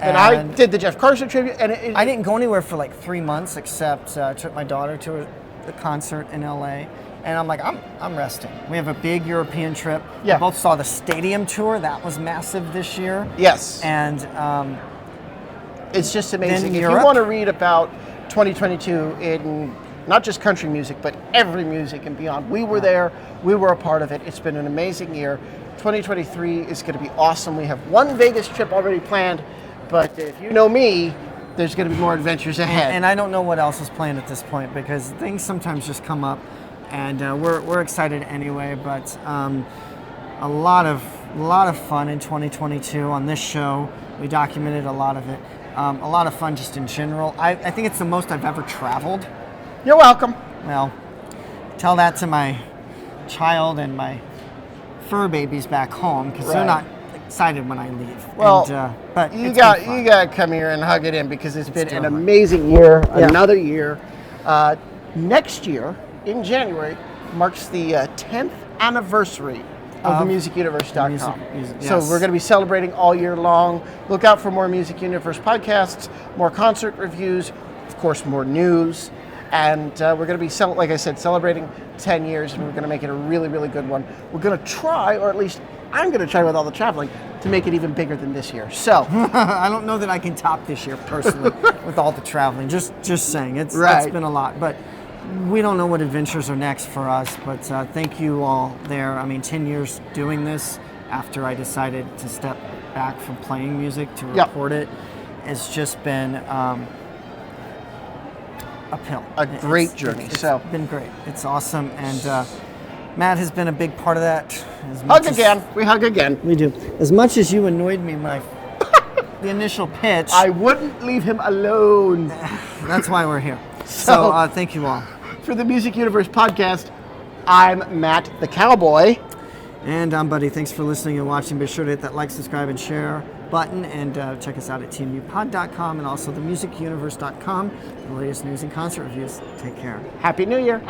And I did the Jeff Carson tribute, and I didn't go anywhere for like 3 months, except I took my daughter to a concert in LA, and I'm like, I'm resting. We have a big European trip. Yeah. We both saw the stadium tour. That was massive this year. Yes. And it's just amazing. If you Europe. want to read about 2022 in not just country music, but every music and beyond, we were there. We were a part of it. It's been an amazing year. 2023 is going to be awesome. We have one Vegas trip already planned, but if you know me, there's going to be more adventures ahead. And I don't know what else is planned at this point because things sometimes just come up, and we're excited anyway. But a lot of fun in 2022 on this show. We documented a lot of it. A lot of fun just in general. I think it's the most I've ever traveled. You're welcome. Well, tell that to my child and my fur babies back home because they're not excited when I leave. Well, and, but you got to come here and hug it in because it's been an amazing year, another year. Next year in January marks the 10th anniversary of themusicuniverse.com. So we're going to be celebrating all year long. Look out for more Music Universe podcasts, more concert reviews, of course, more news. And we're going to be, like I said, celebrating 10 years, and we're going to make it a really, really good one. We're going to try, or at least I'm going to try with all the traveling, to make it even bigger than this year. So I don't know that I can top this year personally with all the traveling. Just saying, it's been a lot. But we don't know what adventures are next for us. But thank you all there. I mean, 10 years doing this after I decided to step back from playing music to record it. It's just been uphill. A great journey. It's been great. It's awesome. And Matt has been a big part of that. We hug again. We do. As much as you annoyed me when the initial pitch. I wouldn't leave him alone. That's why we're here. So thank you all. For the Music Universe podcast, I'm Matt the Cowboy. And I'm Buddy. Thanks for listening and watching. Be sure to hit that like, subscribe, and share button. And check us out at tmupod.com and also themusicuniverse.com for the latest news and concert reviews. Take care. Happy New Year.